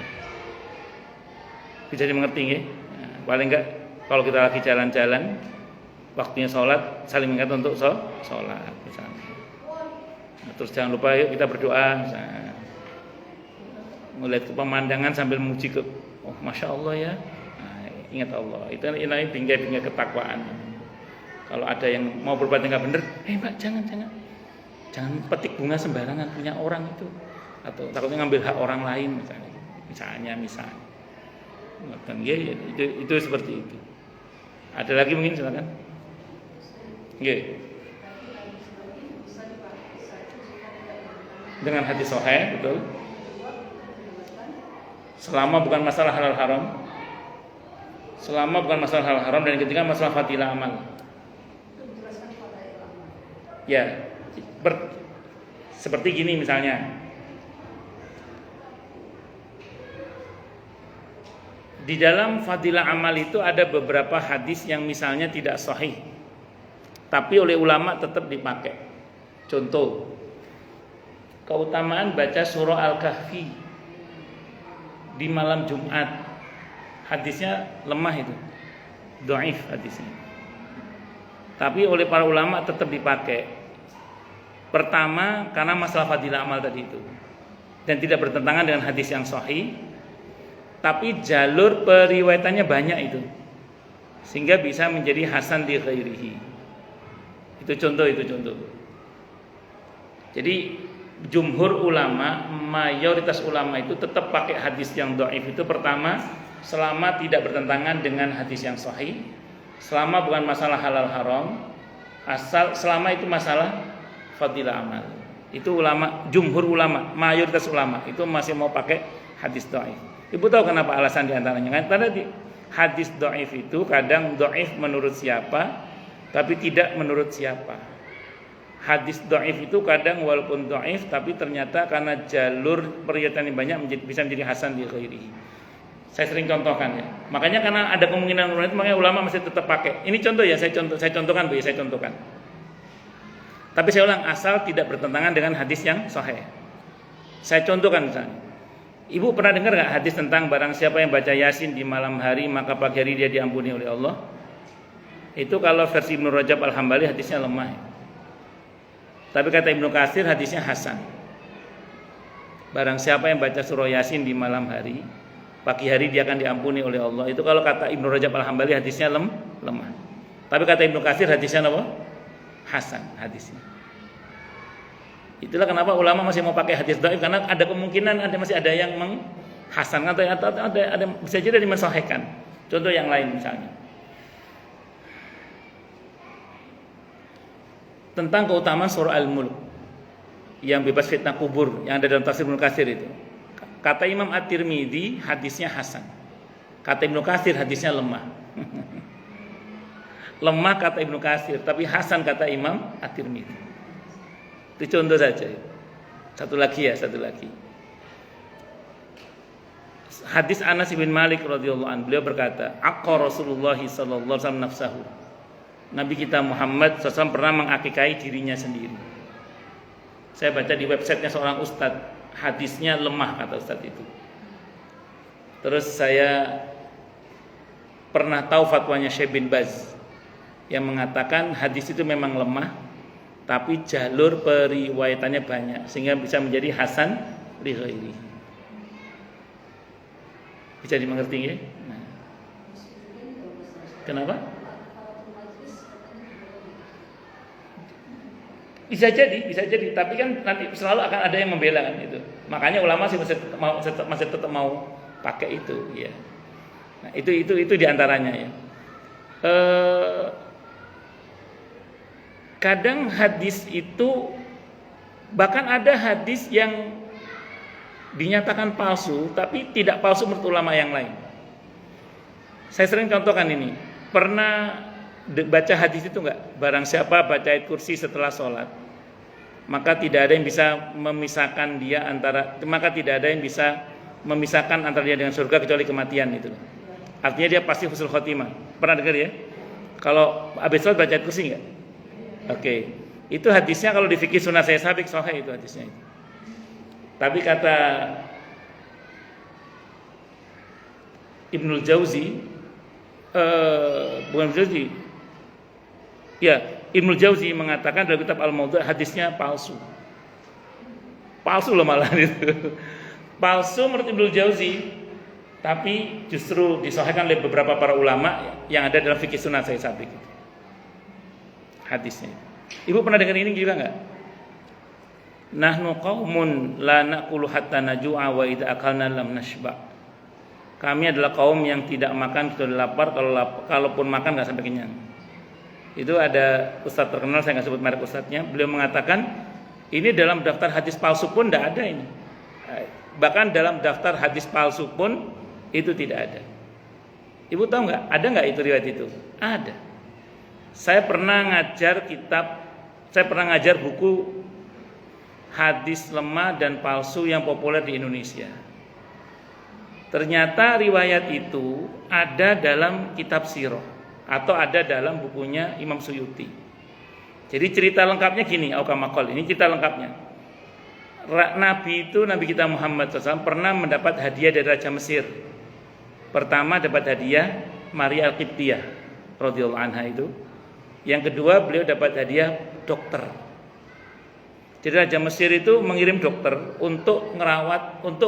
[SPEAKER 1] Bisa dimengerti ya? Nah, paling enggak kalau kita lagi jalan-jalan, waktunya sholat, saling mengingatkan untuk sholat misalnya. Nah, terus jangan lupa yuk kita berdoa misalnya. Melihat ke pemandangan sambil memuji ke, oh masya Allah ya. Ingat Allah, itu namanya bingkai ketakwaan. Kalau ada yang mau berbuat yang nggak benar, Mbak jangan petik bunga sembarangan punya orang itu, atau takutnya ngambil hak orang lain misalnya. Ya, itu seperti itu. Ada lagi mungkin silakan. Dengan hati sahih, betul. Selama bukan masalah halal haram. Selama bukan masalah hal haram dan ketika masalah fadilah amal. Ya, seperti gini misalnya. Di dalam fadilah amal itu ada beberapa hadis yang misalnya tidak sahih, tapi oleh ulama tetap dipakai. Contoh, keutamaan baca surah Al-Kahfi di malam Jumat. Hadisnya lemah itu, dhaif hadisnya. Tapi oleh para ulama tetap dipakai. Pertama karena masalah fadilah amal tadi itu, dan tidak bertentangan dengan hadis yang sahih. Tapi jalur periwayatannya banyak itu, sehingga bisa menjadi hasan li ghairihi. Itu contoh. Jadi jumhur ulama, mayoritas ulama itu tetap pakai hadis yang dhaif itu. Pertama, selama tidak bertentangan dengan hadis yang sahih, selama bukan masalah halal haram, selama itu masalah fadilah amal. Itu ulama, jumhur ulama, mayoritas ulama itu masih mau pakai hadis dhaif. Ibu tahu kenapa alasan diantaranya? Karena hadis dhaif itu kadang dhaif menurut siapa, tapi tidak menurut siapa. Hadis dhaif itu kadang walaupun dhaif, tapi ternyata karena jalur periwayatan yang banyak bisa menjadi hasan li ghairihi. Saya sering contohkan ya. Makanya karena ada kemungkinan itu, makanya ulama masih tetap pakai. Ini contoh ya, saya contohkan Bu, saya contohkan. Tapi saya ulang, asal tidak bertentangan dengan hadis yang sahih. Saya contohkan misalnya, ibu pernah dengar nggak hadis tentang barang siapa yang baca Yasin di malam hari maka pagi hari dia diampuni oleh Allah? Itu kalau versi Ibnu Rajab Al-Hambali hadisnya lemah. Tapi kata Ibnu Katsir hadisnya hasan. Barang siapa yang baca surah Yasin di malam hari, pagi hari dia akan diampuni oleh Allah. Itu kalau kata Ibnu Rajab Al-Hambali hadisnya lemah. Tapi kata Ibnu Katsir hadisnya apa? Hasan hadisnya. Itulah kenapa ulama masih mau pakai hadis dhaif, karena ada kemungkinan masih ada yang menghasankan atau ada bisa jadi dimensahihkan. Contoh yang lain misalnya. Tentang keutamaan surah Al-Mulk yang bebas fitnah kubur yang ada dalam tafsir Ibnu Katsir itu. Kata Imam At-Tirmidzi hadisnya hasan. Kata Ibnu Katsir hadisnya lemah. Lemah kata Ibnu Katsir, tapi hasan kata Imam At-Tirmidzi. Itu contoh saja. Satu lagi. Hadis Anas bin Malik radhiyallahu anhu, beliau berkata, "Aqqa Rasulullah sallallahu alaihi wasallam nafsahu." Nabi kita Muhammad SAW pernah mengakikai dirinya sendiri. Saya baca di websitenya seorang ustadz, hadisnya lemah kata ustadz itu. Terus saya pernah tahu fatwanya Syekh bin Baz yang mengatakan hadis itu memang lemah, tapi jalur periwayatannya banyak sehingga bisa menjadi hasan li ghairi. Bisa dimengerti ya? Nah. Kenapa? Bisa jadi, tapi kan nanti selalu akan ada yang membela kan itu. Makanya ulama masih tetap mau pakai itu, ya. Nah, itu diantaranya ya. Kadang hadis itu bahkan ada hadis yang dinyatakan palsu, tapi tidak palsu menurut ulama yang lain. Saya sering contohkan ini. Pernah baca hadis itu enggak? Barang siapa baca ayat kursi setelah sholat, maka tidak ada yang bisa memisahkan dia antara dia dengan surga kecuali kematian itu. Artinya dia pasti husnul khotimah. Pernah dengar ya? Kalau habis sholat baca ayat kursi enggak? Oke. Itu hadisnya kalau di fikih sunnah saya sabik sahih itu hadisnya itu. Tapi kata Ibnul Jauzi Ibnul Jauzi mengatakan dalam kitab Al-Mawdu' hadisnya palsu loh malah itu. Palsu menurut Ibnul Jauzi, tapi justru disahihkan oleh beberapa para ulama yang ada dalam fikih sunnah saya sabik itu. Hadisnya. Ibu pernah dengar ini juga enggak? Nahnu qaumun la naqulu hatta najua wa idza akalna lam nashba. Kami adalah kaum yang tidak makan kecuali lapar, kalaupun makan enggak sampai kenyang. Itu ada ustadz terkenal, saya enggak sebut merek ustadznya, beliau mengatakan ini dalam daftar hadis palsu pun tidak ada ini. Bahkan dalam daftar hadis palsu pun itu tidak ada. Ibu tahu enggak? Ada enggak itu riwayat itu? Ada. Saya pernah ngajar buku hadis lemah dan palsu yang populer di Indonesia. Ternyata riwayat itu ada dalam kitab sirah atau ada dalam bukunya Imam Suyuti. Jadi cerita lengkapnya gini, ini cerita lengkapnya. Nabi kita Muhammad SAW pernah mendapat hadiah dari Raja Mesir. Pertama dapat hadiah Maria Al-Qibtiyah radhiyallahu anha itu. Yang kedua beliau dapat hadiah dokter. Jadi Raja Mesir itu mengirim dokter untuk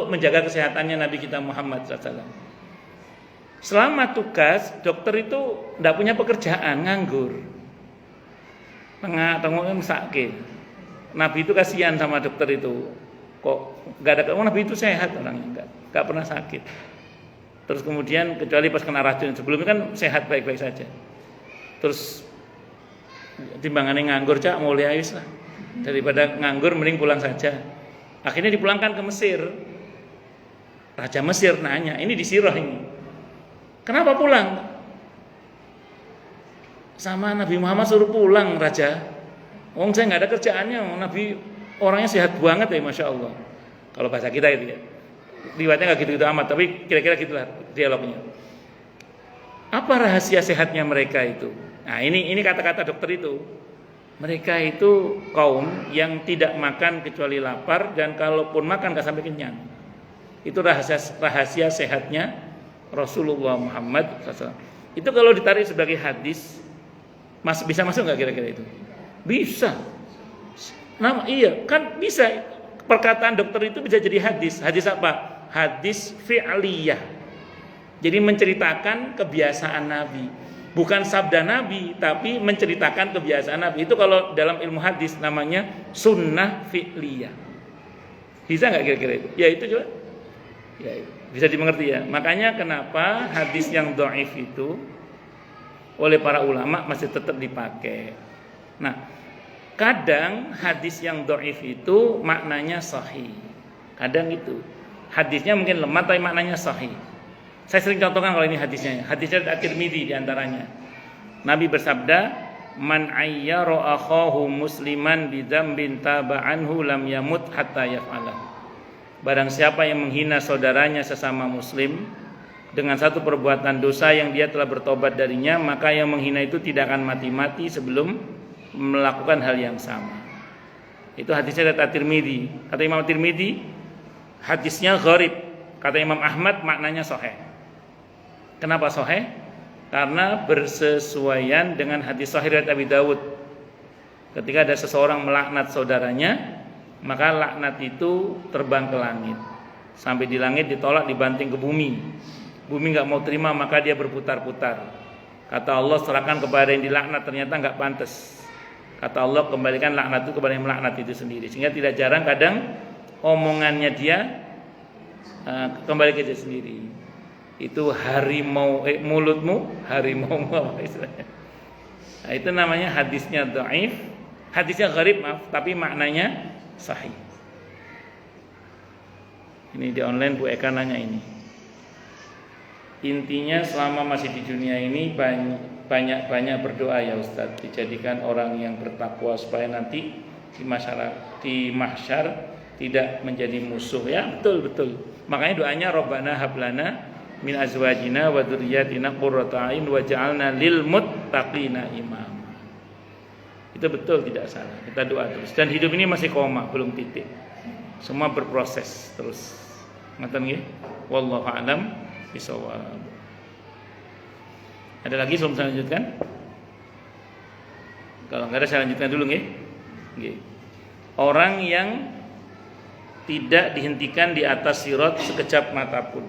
[SPEAKER 1] menjaga kesehatannya Nabi kita Muhammad SAW. Selama tugas, dokter itu tidak punya pekerjaan, nganggur. Tengok sakit. Nabi itu kasihan sama dokter itu. Kok nggak ada? Nabi itu sehat orangnya, nggak pernah sakit. Terus kemudian kecuali pas kena racun, sebelumnya kan sehat baik-baik saja. Terus timbangannya nganggur, cak mau liais lah. Daripada nganggur mending pulang saja. Akhirnya dipulangkan ke Mesir. Raja Mesir nanya, ini di sirah ini, kenapa pulang? Sama Nabi Muhammad suruh pulang raja. Saya nggak ada kerjaannya. Nabi orangnya sehat banget ya, masya Allah. Kalau bahasa kita itu ya. Riwayatnya nggak gitu-gitu amat, tapi kira-kira gitulah dialognya. Apa rahasia sehatnya mereka itu? Nah ini kata-kata dokter itu. Mereka itu kaum yang tidak makan kecuali lapar, dan kalaupun makan gak sampai kenyang. Itu rahasia sehatnya Rasulullah Muhammad SAW. Itu kalau ditarik sebagai hadis, bisa masuk nggak kira-kira itu? Bisa. Iya, kan bisa. Perkataan dokter itu bisa jadi hadis. Hadis apa? Hadis fi'liyah. Jadi menceritakan kebiasaan Nabi. Bukan sabda Nabi, tapi menceritakan kebiasaan Nabi. Itu kalau dalam ilmu hadis namanya sunnah fi'liyah. Bisa nggak kira-kira itu? Ya itu juga. Ya, bisa dimengerti ya. Makanya kenapa hadis yang dhaif itu oleh para ulama masih tetap dipakai. Nah, kadang hadis yang dhaif itu maknanya sahih. Kadang itu hadisnya mungkin lemah tapi maknanya sahih. Saya sering contohkan kalau ini hadisnya. Hadisnya At-Tirmidzi di antaranya. Nabi bersabda, "Man ayyara akhahu musliman bi dzambin taba anhu lam yamut hatta yaf'ala." Barang siapa yang menghina saudaranya sesama muslim dengan satu perbuatan dosa yang dia telah bertobat darinya, maka yang menghina itu tidak akan mati-mati sebelum melakukan hal yang sama. Itu hadisnya dari At-Tirmidzi. Kata Imam At-Tirmidzi, hadisnya gharib. Kata Imam Ahmad, maknanya sahih. Kenapa sahih? Karena bersesuaian dengan hadis sahih riwayat Abi Dawud. Ketika ada seseorang melaknat saudaranya, maka laknat itu terbang ke langit. Sampai di langit ditolak, dibanting ke bumi. Bumi gak mau terima, maka dia berputar-putar. Kata Allah, serahkan kepada yang dilaknat, ternyata gak pantas. Kata Allah, kembalikan laknat itu kepada yang melaknat itu sendiri. Sehingga tidak jarang kadang omongannya dia kembali ke dia sendiri. Itu harimau mulutmu, harimau istilahnya. Nah, itu namanya hadisnya dhaif, hadisnya gharib tapi maknanya sahih. Ini di online Bu Eka nanya ini. Intinya selama masih di dunia ini banyak berdoa ya Ustadz, dijadikan orang yang bertakwa supaya nanti di mahsyar tidak menjadi musuh ya. Betul. Makanya doanya Rabbana hablana min azwajina wa dzurriyyatina qurrata a'yun waj'alna lil muttaqina imama. Itu betul, tidak salah. Kita doa terus. Dan hidup ini masih koma, belum titik. Semua berproses terus. Ngoten nggih? Wallahu a'lam bishawab. Ada lagi sebelum saya lanjutkan? Kalau enggak ada saya lanjutkan dulu nggih. Nggih. Orang yang tidak dihentikan di atas sirat sekejap mata pun.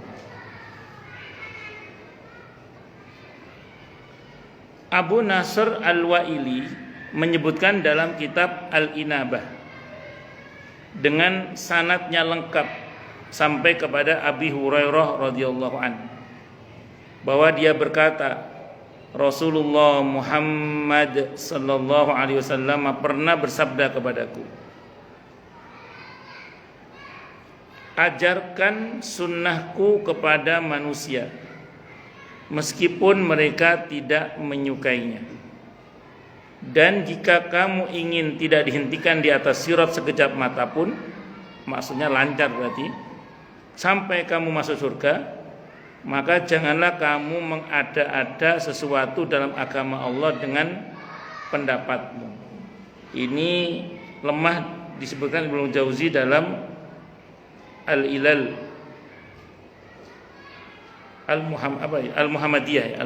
[SPEAKER 1] Abu Nasr Al-Wa'ili menyebutkan dalam kitab Al-Inabah dengan sanadnya lengkap sampai kepada Abi Hurairah radhiyallahu an, bahwa dia berkata, Rasulullah Muhammad sallallahu alaihi wasallam pernah bersabda kepadaku, ajarkan sunnahku kepada manusia meskipun mereka tidak menyukainya. Dan jika kamu ingin tidak dihentikan di atas sirat sekejap mata pun, maksudnya lancar berarti, sampai kamu masuk surga, maka janganlah kamu mengada-ada sesuatu dalam agama Allah dengan pendapatmu. Ini lemah disebutkan Ibnu Jauzi dalam Al-Ilal Al-Muhammadiyah.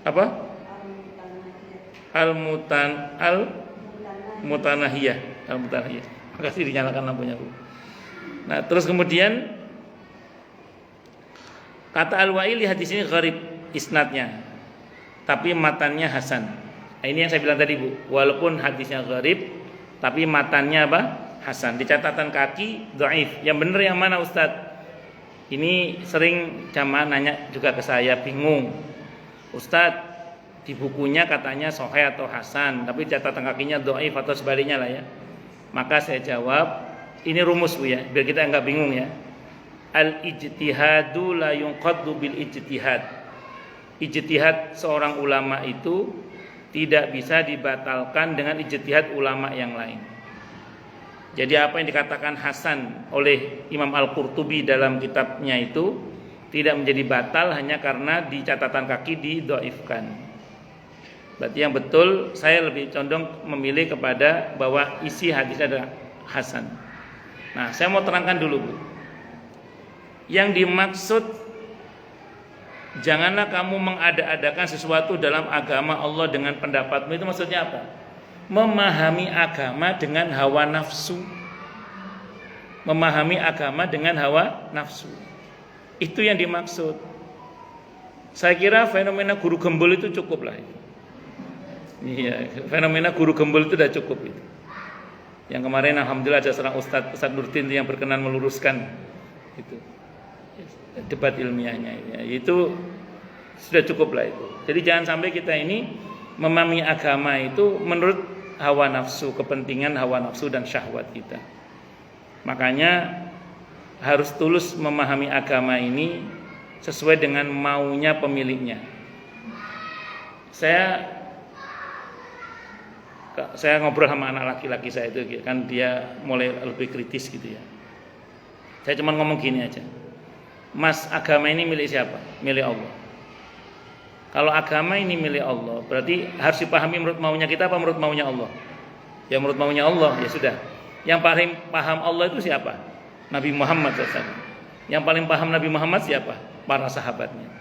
[SPEAKER 1] Apa? Al-Mutanahiyah. Makasih dinyalakan lampunya, Bu. Nah, terus kemudian kata Al-Wa'ili hadis ini gharib isnadnya, tapi matannya hasan. Nah, ini yang saya bilang tadi, Bu. Walaupun hadisnya gharib, tapi matannya apa? Hasan. Di catatan kaki dhaif. Yang benar yang mana, Ustadz? Ini sering jamaah nanya juga ke saya, bingung. Ustadz, di bukunya katanya sahih atau hasan, tapi catatan kakinya dhaif atau sebaliknya lah ya. Maka saya jawab, ini rumus Bu ya, biar kita enggak bingung ya. Al-ijtihadu la yunqaddu bil ijtihad. Ijtihad seorang ulama itu tidak bisa dibatalkan dengan ijtihad ulama yang lain. Jadi apa yang dikatakan hasan oleh Imam Al-Qurtubi dalam kitabnya itu tidak menjadi batal hanya karena di catatan kaki didhaifkan. Berarti yang betul saya lebih condong memilih kepada bahwa isi hadis adalah hasan. Nah, saya mau terangkan dulu, Bu. Yang dimaksud janganlah kamu mengada-adakan sesuatu dalam agama Allah dengan pendapatmu, itu maksudnya apa? Memahami agama dengan hawa nafsu. Memahami agama dengan hawa nafsu. Itu yang dimaksud. Saya kira fenomena guru gembul itu cukup lah itu. Iya, fenomena guru gembul itu sudah cukup itu. Yang kemarin alhamdulillah ada seorang Ustadz Nurdin yang berkenan meluruskan itu debat ilmiahnya ya, itu sudah cukup lah itu. Jadi jangan sampai kita ini memahami agama itu menurut hawa nafsu, kepentingan hawa nafsu dan syahwat kita. Makanya harus tulus memahami agama ini sesuai dengan maunya pemiliknya. Saya ngobrol sama anak laki-laki saya itu kan dia mulai lebih kritis gitu ya. Saya cuma ngomong gini aja. Mas, agama ini milik siapa? Milik Allah. Kalau agama ini milik Allah, berarti harus dipahami menurut maunya kita apa menurut maunya Allah? Ya menurut maunya Allah, ya sudah. Yang paling paham Allah itu siapa? Nabi Muhammad SAW. Yang paling paham Nabi Muhammad siapa? Para sahabatnya.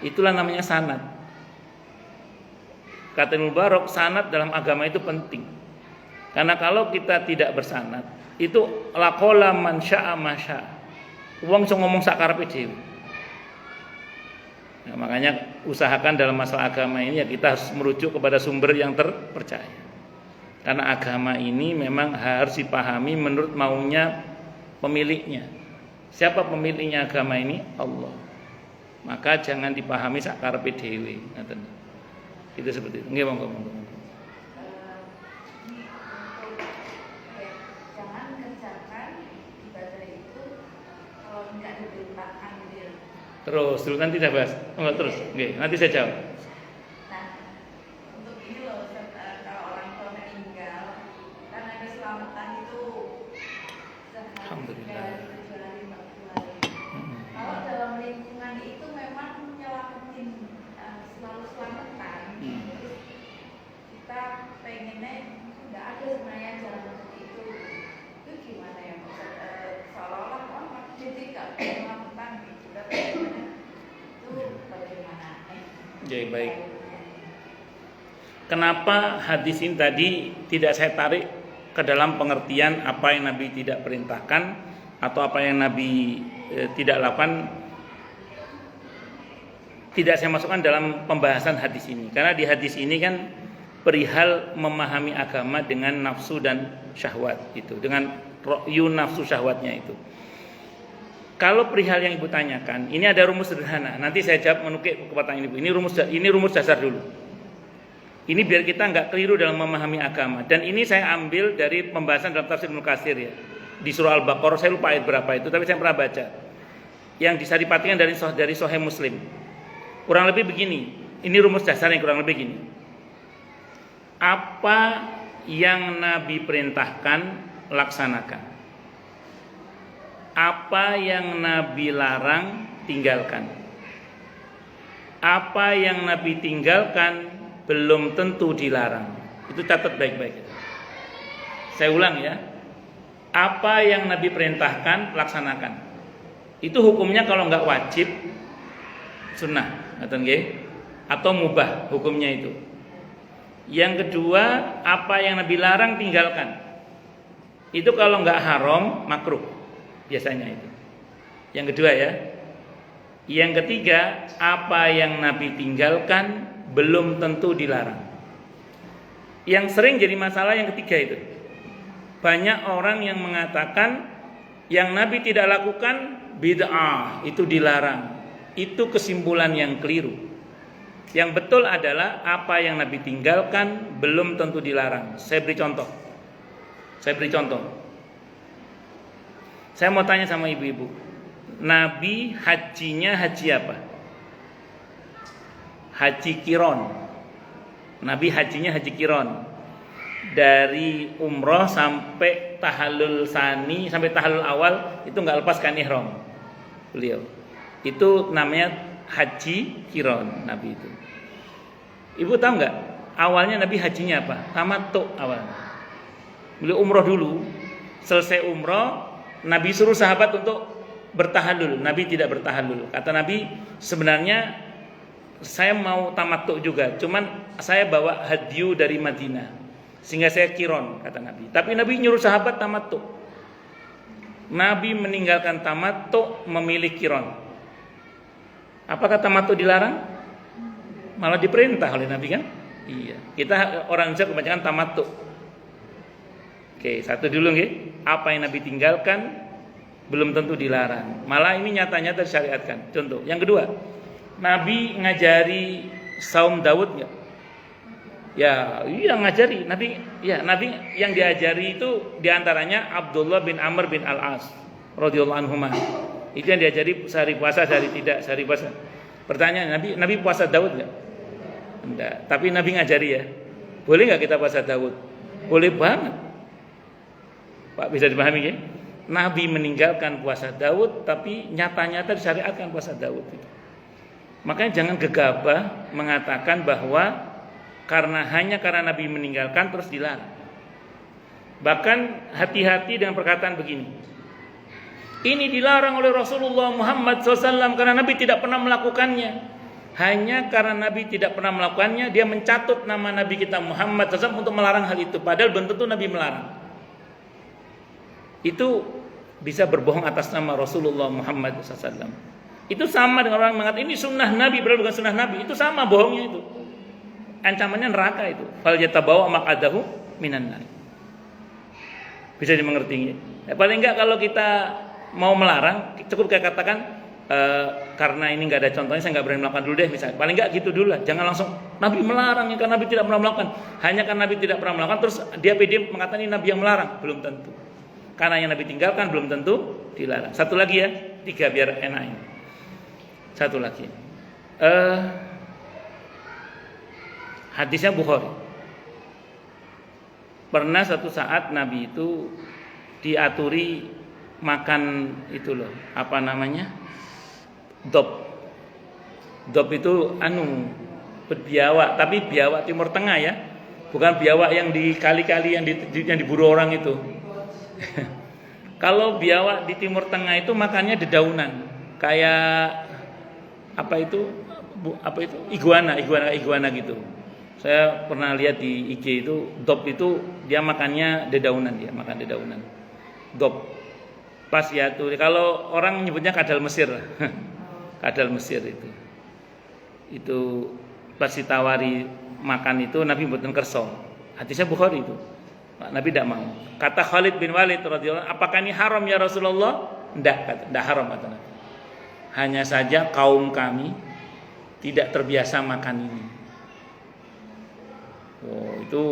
[SPEAKER 1] Itulah namanya sanad. Kata Ibnu Mubarak, sanad dalam agama itu penting. Karena kalau kita tidak bersanad, itu laqala man syaa ma syaa. Wong iso ngomong sakarepe dhewe. Nah, makanya usahakan dalam masalah agama ini ya kita harus merujuk kepada sumber yang terpercaya. Karena agama ini memang harus dipahami menurut maunya pemiliknya. Siapa pemiliknya agama ini? Allah. Maka jangan dipahami sakarepe dhewe, ngoten. Itu seperti itu. Nggih, monggo.
[SPEAKER 2] Jangan kerjakan ibadah itu kalau enggak diperintahkan gitu.
[SPEAKER 1] Terus nanti saya bahas. Enggak terus. Nggih, nanti saya jawab.
[SPEAKER 2] Nah, untuk ini loh, kalau orang tua meninggal karena keselamatan itu
[SPEAKER 1] Alhamdulillah.
[SPEAKER 2] Kalau dalam lingkungan itu memang nyelamatin selalu selamatan. Kita pengennya nggak ada sebenarnya jalan seperti itu gimana ya Pak? Seolah-olah orang jadi nggak selamatan gitu, tapi itu bagaimana?
[SPEAKER 1] Ya, baik. Kenapa hadis ini tadi tidak saya tarik ke dalam pengertian apa yang Nabi tidak perintahkan atau apa yang Nabi tidak lakukan, tidak saya masukkan dalam pembahasan hadis ini. Karena di hadis ini kan perihal memahami agama dengan nafsu dan syahwat itu, dengan ro'yu nafsu syahwatnya itu. Kalau perihal yang Ibu tanyakan, ini ada rumus sederhana. Nanti saya jawab menukik ke pertanyaan Ibu. Ini rumus dasar dulu. Ini biar kita nggak keliru dalam memahami agama. Dan ini saya ambil dari pembahasan dalam tafsir Ibnu Katsir ya. Di surah Al-Baqarah, saya lupa ayat berapa itu, tapi saya pernah baca. Yang bisa dipatikan dari Sahih Muslim. Kurang lebih begini. Ini rumus dasarnya kurang lebih gini. Apa yang Nabi perintahkan, laksanakan. Apa yang Nabi larang, tinggalkan. Apa yang Nabi tinggalkan belum tentu dilarang. Itu catat baik-baik. Saya ulang ya. Apa yang Nabi perintahkan, laksanakan. Itu hukumnya kalau nggak wajib, sunnah, atau mubah hukumnya itu. Yang kedua, apa yang Nabi larang, tinggalkan. Itu kalau nggak haram, makruh biasanya itu. Yang kedua ya. Yang ketiga, apa yang Nabi tinggalkan belum tentu dilarang. Yang sering jadi masalah yang ketiga itu. Banyak orang yang mengatakan yang Nabi tidak lakukan bid'ah, itu dilarang. Itu kesimpulan yang keliru. Yang betul adalah apa yang Nabi tinggalkan belum tentu dilarang. Saya beri contoh. Saya mau tanya sama ibu-ibu. Nabi hajinya haji apa? Haji Qiron. Nabi hajinya haji Qiron. Dari umroh sampai tahallul sani, sampai tahallul awal itu enggak lepaskan ihram. Beliau. Itu namanya haji Qiron Nabi itu. Ibu tahu enggak awalnya Nabi hajinya apa? Tamattu awalnya. Beliau umroh dulu. Selesai umroh, Nabi suruh sahabat untuk bertahallul. Nabi tidak bertahallul. Kata Nabi, sebenarnya saya mau tamattu juga, cuman saya bawa hadyu dari Madinah, sehingga saya kiron, kata Nabi. Tapi Nabi nyuruh sahabat tamattu. Nabi meninggalkan tamattu, memilih kiron. Apakah tamattu dilarang? Malah diperintah oleh Nabi kan? Iya. Kita orang Indonesia kebanyakan tamattu. Oke, satu dulu nggih. Apa yang Nabi tinggalkan belum tentu dilarang. Malah ini nyata-nyata disyariatkan. Contoh. Yang kedua, Nabi ngajari saum Daud nggak? Ya, iya ngajari. Nabi yang diajari itu diantaranya Abdullah bin Amr bin Al-As radhiyallahu anhuma. Itu yang diajari sehari puasa, sehari tidak sehari puasa. Pertanyaan, Nabi puasa Daud nggak? Enggak. Tapi Nabi ngajari ya. Boleh nggak kita puasa Daud? Boleh banget. Pak, bisa dipahami ya? Nabi meninggalkan puasa Daud, tapi nyata-nyata disyariatkan puasa Daud itu. Makanya jangan gegabah mengatakan bahwa hanya karena Nabi meninggalkan terus dilarang. Bahkan hati-hati dengan perkataan begini. Ini dilarang oleh Rasulullah Muhammad SAW karena Nabi tidak pernah melakukannya. Hanya karena Nabi tidak pernah melakukannya, dia mencatut nama Nabi kita Muhammad SAW untuk melarang hal itu. Padahal belum tentu Nabi melarang. Itu bisa berbohong atas nama Rasulullah Muhammad SAW. Itu sama dengan orang mengatakan ini sunnah Nabi, padahal bukan sunnah Nabi. Itu sama bohongnya itu. Ancamannya neraka itu. Fal yatabawa maq'adahu minan nar. Bisa dimengerti ya? Paling enggak kalau kita mau melarang, cukup kayak katakan karena ini enggak ada contohnya, saya enggak berani melakukan dulu deh misalnya. Paling enggak gitu dulu lah. Jangan langsung Nabi melarang ya, karena Nabi tidak pernah melakukan. Hanya karena Nabi tidak pernah melakukan terus dia pede mengatakan ini Nabi yang melarang, belum tentu. Karena yang Nabi tinggalkan belum tentu dilarang. Satu lagi ya, 3 biar enak ini. Satu lagi. Hadisnya Bukhari. Pernah satu saat Nabi itu diaturi makan itu loh, apa namanya? Dop. Dop itu biawak, tapi biawak Timur Tengah ya. Bukan biawak yang di kali-kali yang diburu orang itu. Kalau biawak di Timur Tengah itu makannya dedaunan, kayak apa itu iguana gitu. Saya pernah lihat di IG itu dop itu dia makannya dedaunan, dia makan dedaunan. Dop. Pas ya tuh kalau orang menyebutnya kadal Mesir. Kadal Mesir itu. Itu pas ditawari makan itu Nabi mboten kersa. Hadisnya Bukhari itu. Nabi tidak mau. Kata Khalid bin Walid radhiyallahu anhu, "Apakah ini haram ya Rasulullah?" Tidak haram kata Nabi. Hanya saja kaum kami tidak terbiasa makan ini. Oh, itu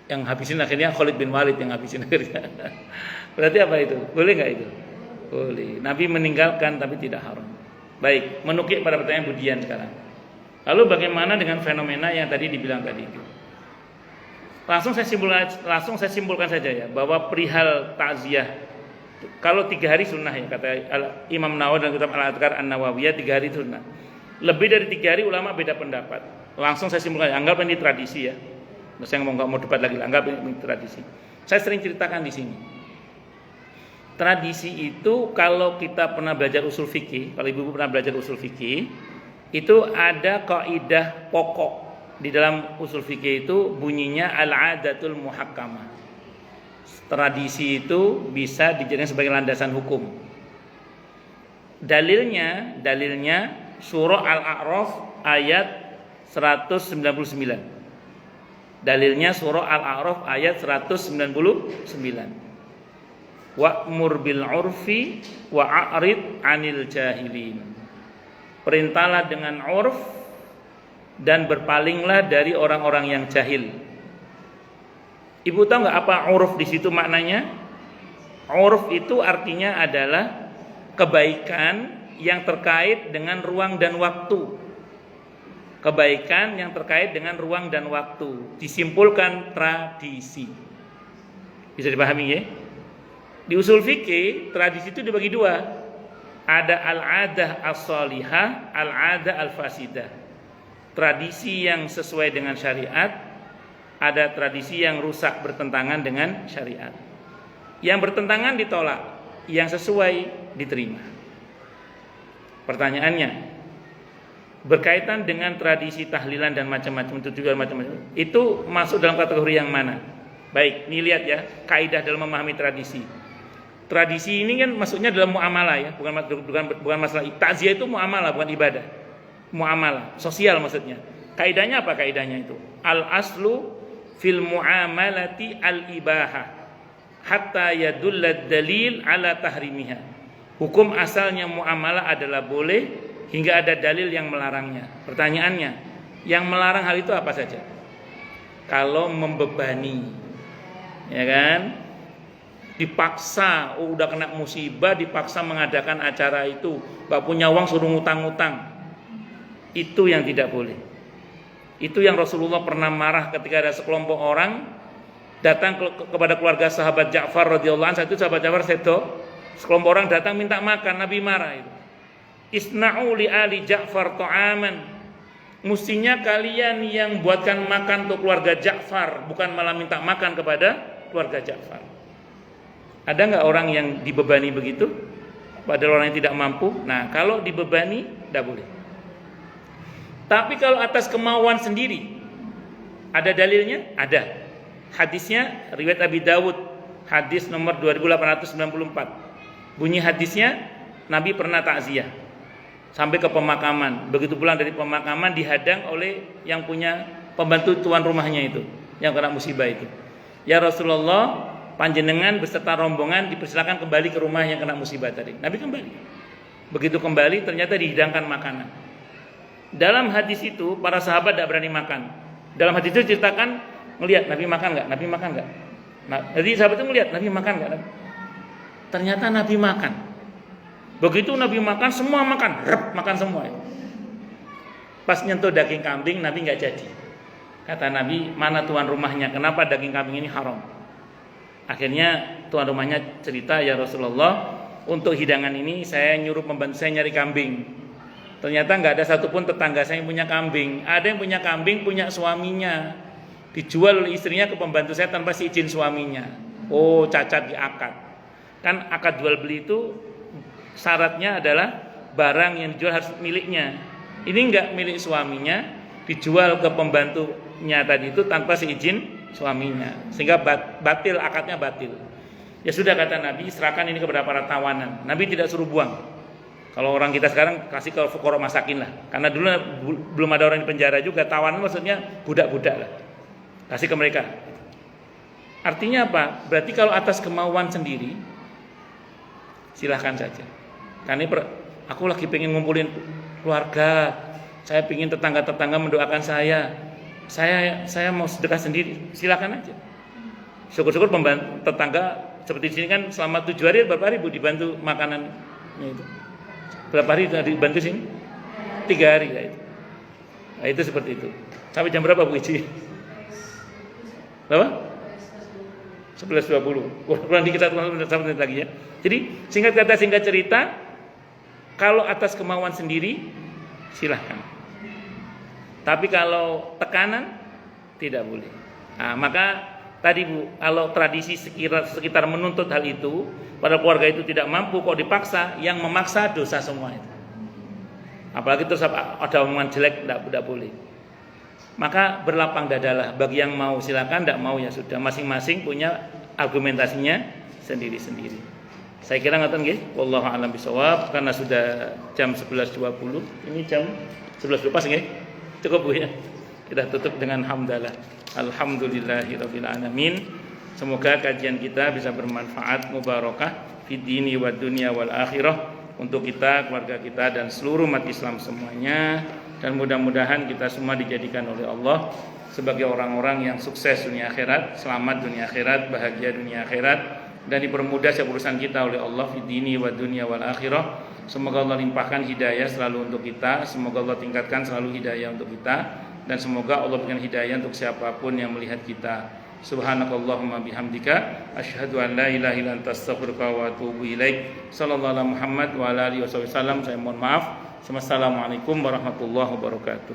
[SPEAKER 1] yang habisin akhirnya Khalid bin Walid yang habisin akhirnya. Berarti apa itu? Boleh nggak itu? Boleh. Nabi meninggalkan tapi tidak haram. Baik, menukik pada pertanyaan Budian sekarang. Lalu bagaimana dengan fenomena yang tadi dibilang tadi itu? Langsung saya simpulkan saja ya bahwa perihal takziah kalau 3 hari sunnah ya kata Imam Nawawi dan kitab Al-Adhkar An-Nawawiyah 3 hari sunnah. Lebih dari 3 hari ulama beda pendapat. Langsung saya simpulkan, anggap ini tradisi ya. Saya nggak mau debat lagi, anggap ini tradisi. Saya sering ceritakan di sini. Tradisi itu kalau kita pernah belajar usul fikih, kalau ibu pernah belajar usul fikih, itu ada kaidah pokok di dalam usul fikih itu bunyinya al-adatul muhakkamah. Tradisi itu bisa dijadikan sebagai landasan hukum. Dalilnya surah Al-A'raf ayat 199. Dalilnya surah Al-A'raf ayat 199. Wa'mur bil 'urfi wa'rid 'anil jahilin. Perintahlah dengan 'urf dan berpalinglah dari orang-orang yang jahil. Ibu tahu nggak apa 'urf di situ maknanya? 'Urf itu artinya adalah kebaikan yang terkait dengan ruang dan waktu. Kebaikan yang terkait dengan ruang dan waktu. Disimpulkan tradisi. Bisa dipahami ya? Di usul fikih tradisi itu dibagi 2. Ada al-'adah as-salihah, al-'adah al-fasidah. tradisi yang sesuai dengan syariat, ada tradisi yang rusak bertentangan dengan syariat. Yang bertentangan ditolak, yang sesuai diterima. Pertanyaannya, berkaitan dengan tradisi tahlilan dan macam-macam, itu juga macam-macam, itu masuk dalam kategori yang mana? Baik, ini lihat ya, kaidah dalam memahami tradisi. Tradisi ini kan masuknya dalam muamalah ya, bukan masalah. Takziah itu muamalah, bukan ibadah. Muamalah, sosial maksudnya. Kaidahnya apa kaidahnya itu? Al aslu fil muamalati al ibahah hatta yadullad dalil ala tahrimiha. Hukum asalnya muamalah adalah boleh hingga ada dalil yang melarangnya. Pertanyaannya, yang melarang hal itu apa saja? Kalau membebani, ya kan? Dipaksa, udah kena musibah, dipaksa mengadakan acara itu, gak punya uang suruh ngutang-ngutang. Itu yang tidak boleh. Itu yang Rasulullah pernah marah ketika ada sekelompok orang datang kepada keluarga sahabat Ja'far radhiyallahu anhu. Saat itu sahabat Ja'far sedo, sekelompok orang datang minta makan, Nabi marah itu. Isna'u li ali Ja'far ta'aman. Mestinya kalian yang buatkan makan untuk keluarga Ja'far, bukan malah minta makan kepada keluarga Ja'far. Ada nggak orang yang dibebani begitu? Padahal orang yang tidak mampu. Nah, kalau dibebani, tidak boleh. Tapi kalau atas kemauan sendiri, ada dalilnya? Ada. Hadisnya riwayat Abi Dawud, hadis nomor 2894. Bunyi hadisnya, Nabi pernah takziah sampai ke pemakaman. Begitu pulang dari pemakaman dihadang oleh yang punya pembantu tuan rumahnya itu, yang kena musibah itu. Ya Rasulullah, panjenengan beserta rombongan dipersilakan kembali ke rumah yang kena musibah tadi. Nabi kembali. Begitu kembali ternyata dihidangkan makanan. Dalam hadis itu para sahabat tidak berani makan. Dalam hadis itu ceritakan ngelihat Nabi makan nggak? Nabi makan nggak? Nah, jadi sahabat itu ngelihat Nabi makan nggak? Ternyata Nabi makan. Begitu Nabi makan, semua makan, makan semua. Pas nyentuh daging kambing, Nabi nggak jadi. Kata Nabi, mana tuan rumahnya? Kenapa daging kambing ini haram? Akhirnya tuan rumahnya cerita, ya Rasulullah, untuk hidangan ini saya nyuruh pembantu saya nyari kambing. Ternyata nggak ada satupun tetangga saya yang punya kambing. Ada yang punya kambing, punya suaminya. Dijual oleh istrinya ke pembantu saya tanpa izin suaminya. Oh, cacat di akad. Kan akad jual beli itu syaratnya adalah barang yang dijual harus miliknya. Ini nggak milik suaminya, dijual ke pembantunya tadi itu tanpa seizin suaminya, sehingga batil, akadnya batil. Ya sudah, kata Nabi, serahkan ini kepada para tawanan. Nabi tidak suruh buang. Kalau orang kita sekarang kasih ke fuqara masakin lah, karena dulu belum ada orang di penjara juga. Tawanan maksudnya budak-budak lah, kasih ke mereka. Artinya apa? Berarti kalau atas kemauan sendiri silahkan saja. Karena aku lagi pengen ngumpulin keluarga, saya pengen tetangga-tetangga mendoakan saya mau sedekah sendiri, silakan aja. Syukur-syukur pembantu tetangga seperti di sini kan selama 7 hari berapa hari Bu dibantu makanannya itu? Berapa hari dibantu sini? 3 hari ya itu. Nah, itu seperti itu. Sampai jam berapa Bu Iji? Berapa? 11.20. Kurang dikit satu menit lagi ya. Jadi singkat kata singkat cerita, kalau atas kemauan sendiri silahkan. Tapi kalau tekanan tidak boleh. Nah, maka tadi Bu, kalau tradisi sekitar menuntut hal itu, pada keluarga itu tidak mampu, kok dipaksa, yang memaksa dosa semua itu. Apalagi terus ada omongan jelek, tidak boleh. Maka berlapang dadalah, bagi yang mau silakan, tidak mau ya sudah, masing-masing punya argumentasinya sendiri-sendiri. Saya kira ngoten nggih, wallahu a'lam bishawab, karena sudah jam 11.20. Ini jam 11.20 pas nggih. Cukup Bu ya. Kita tutup dengan hamdalah. Alhamdulillahirabbil alamin. Semoga kajian kita bisa bermanfaat, mubarakah fid dini wad dunya wal akhirah untuk kita, keluarga kita dan seluruh umat Islam semuanya, dan mudah-mudahan kita semua dijadikan oleh Allah sebagai orang-orang yang sukses dunia akhirat, selamat dunia akhirat, bahagia dunia akhirat, dan dipermudah setiap urusan kita oleh Allah fid dini wad dunya wal akhirah. Semoga Allah limpahkan hidayah selalu untuk kita, semoga Allah tingkatkan selalu hidayah untuk kita, dan semoga Allah berikan hidayah untuk siapapun yang melihat kita. Subhanakallahumma bihamdika asyhadu an la ilaha illa anta astaghfiruka wa atubu ilaik. Sallallahu alaihi Muhammad wa ala alihi wasallam. Saya mohon maaf. Wassalamualaikum warahmatullahi wabarakatuh.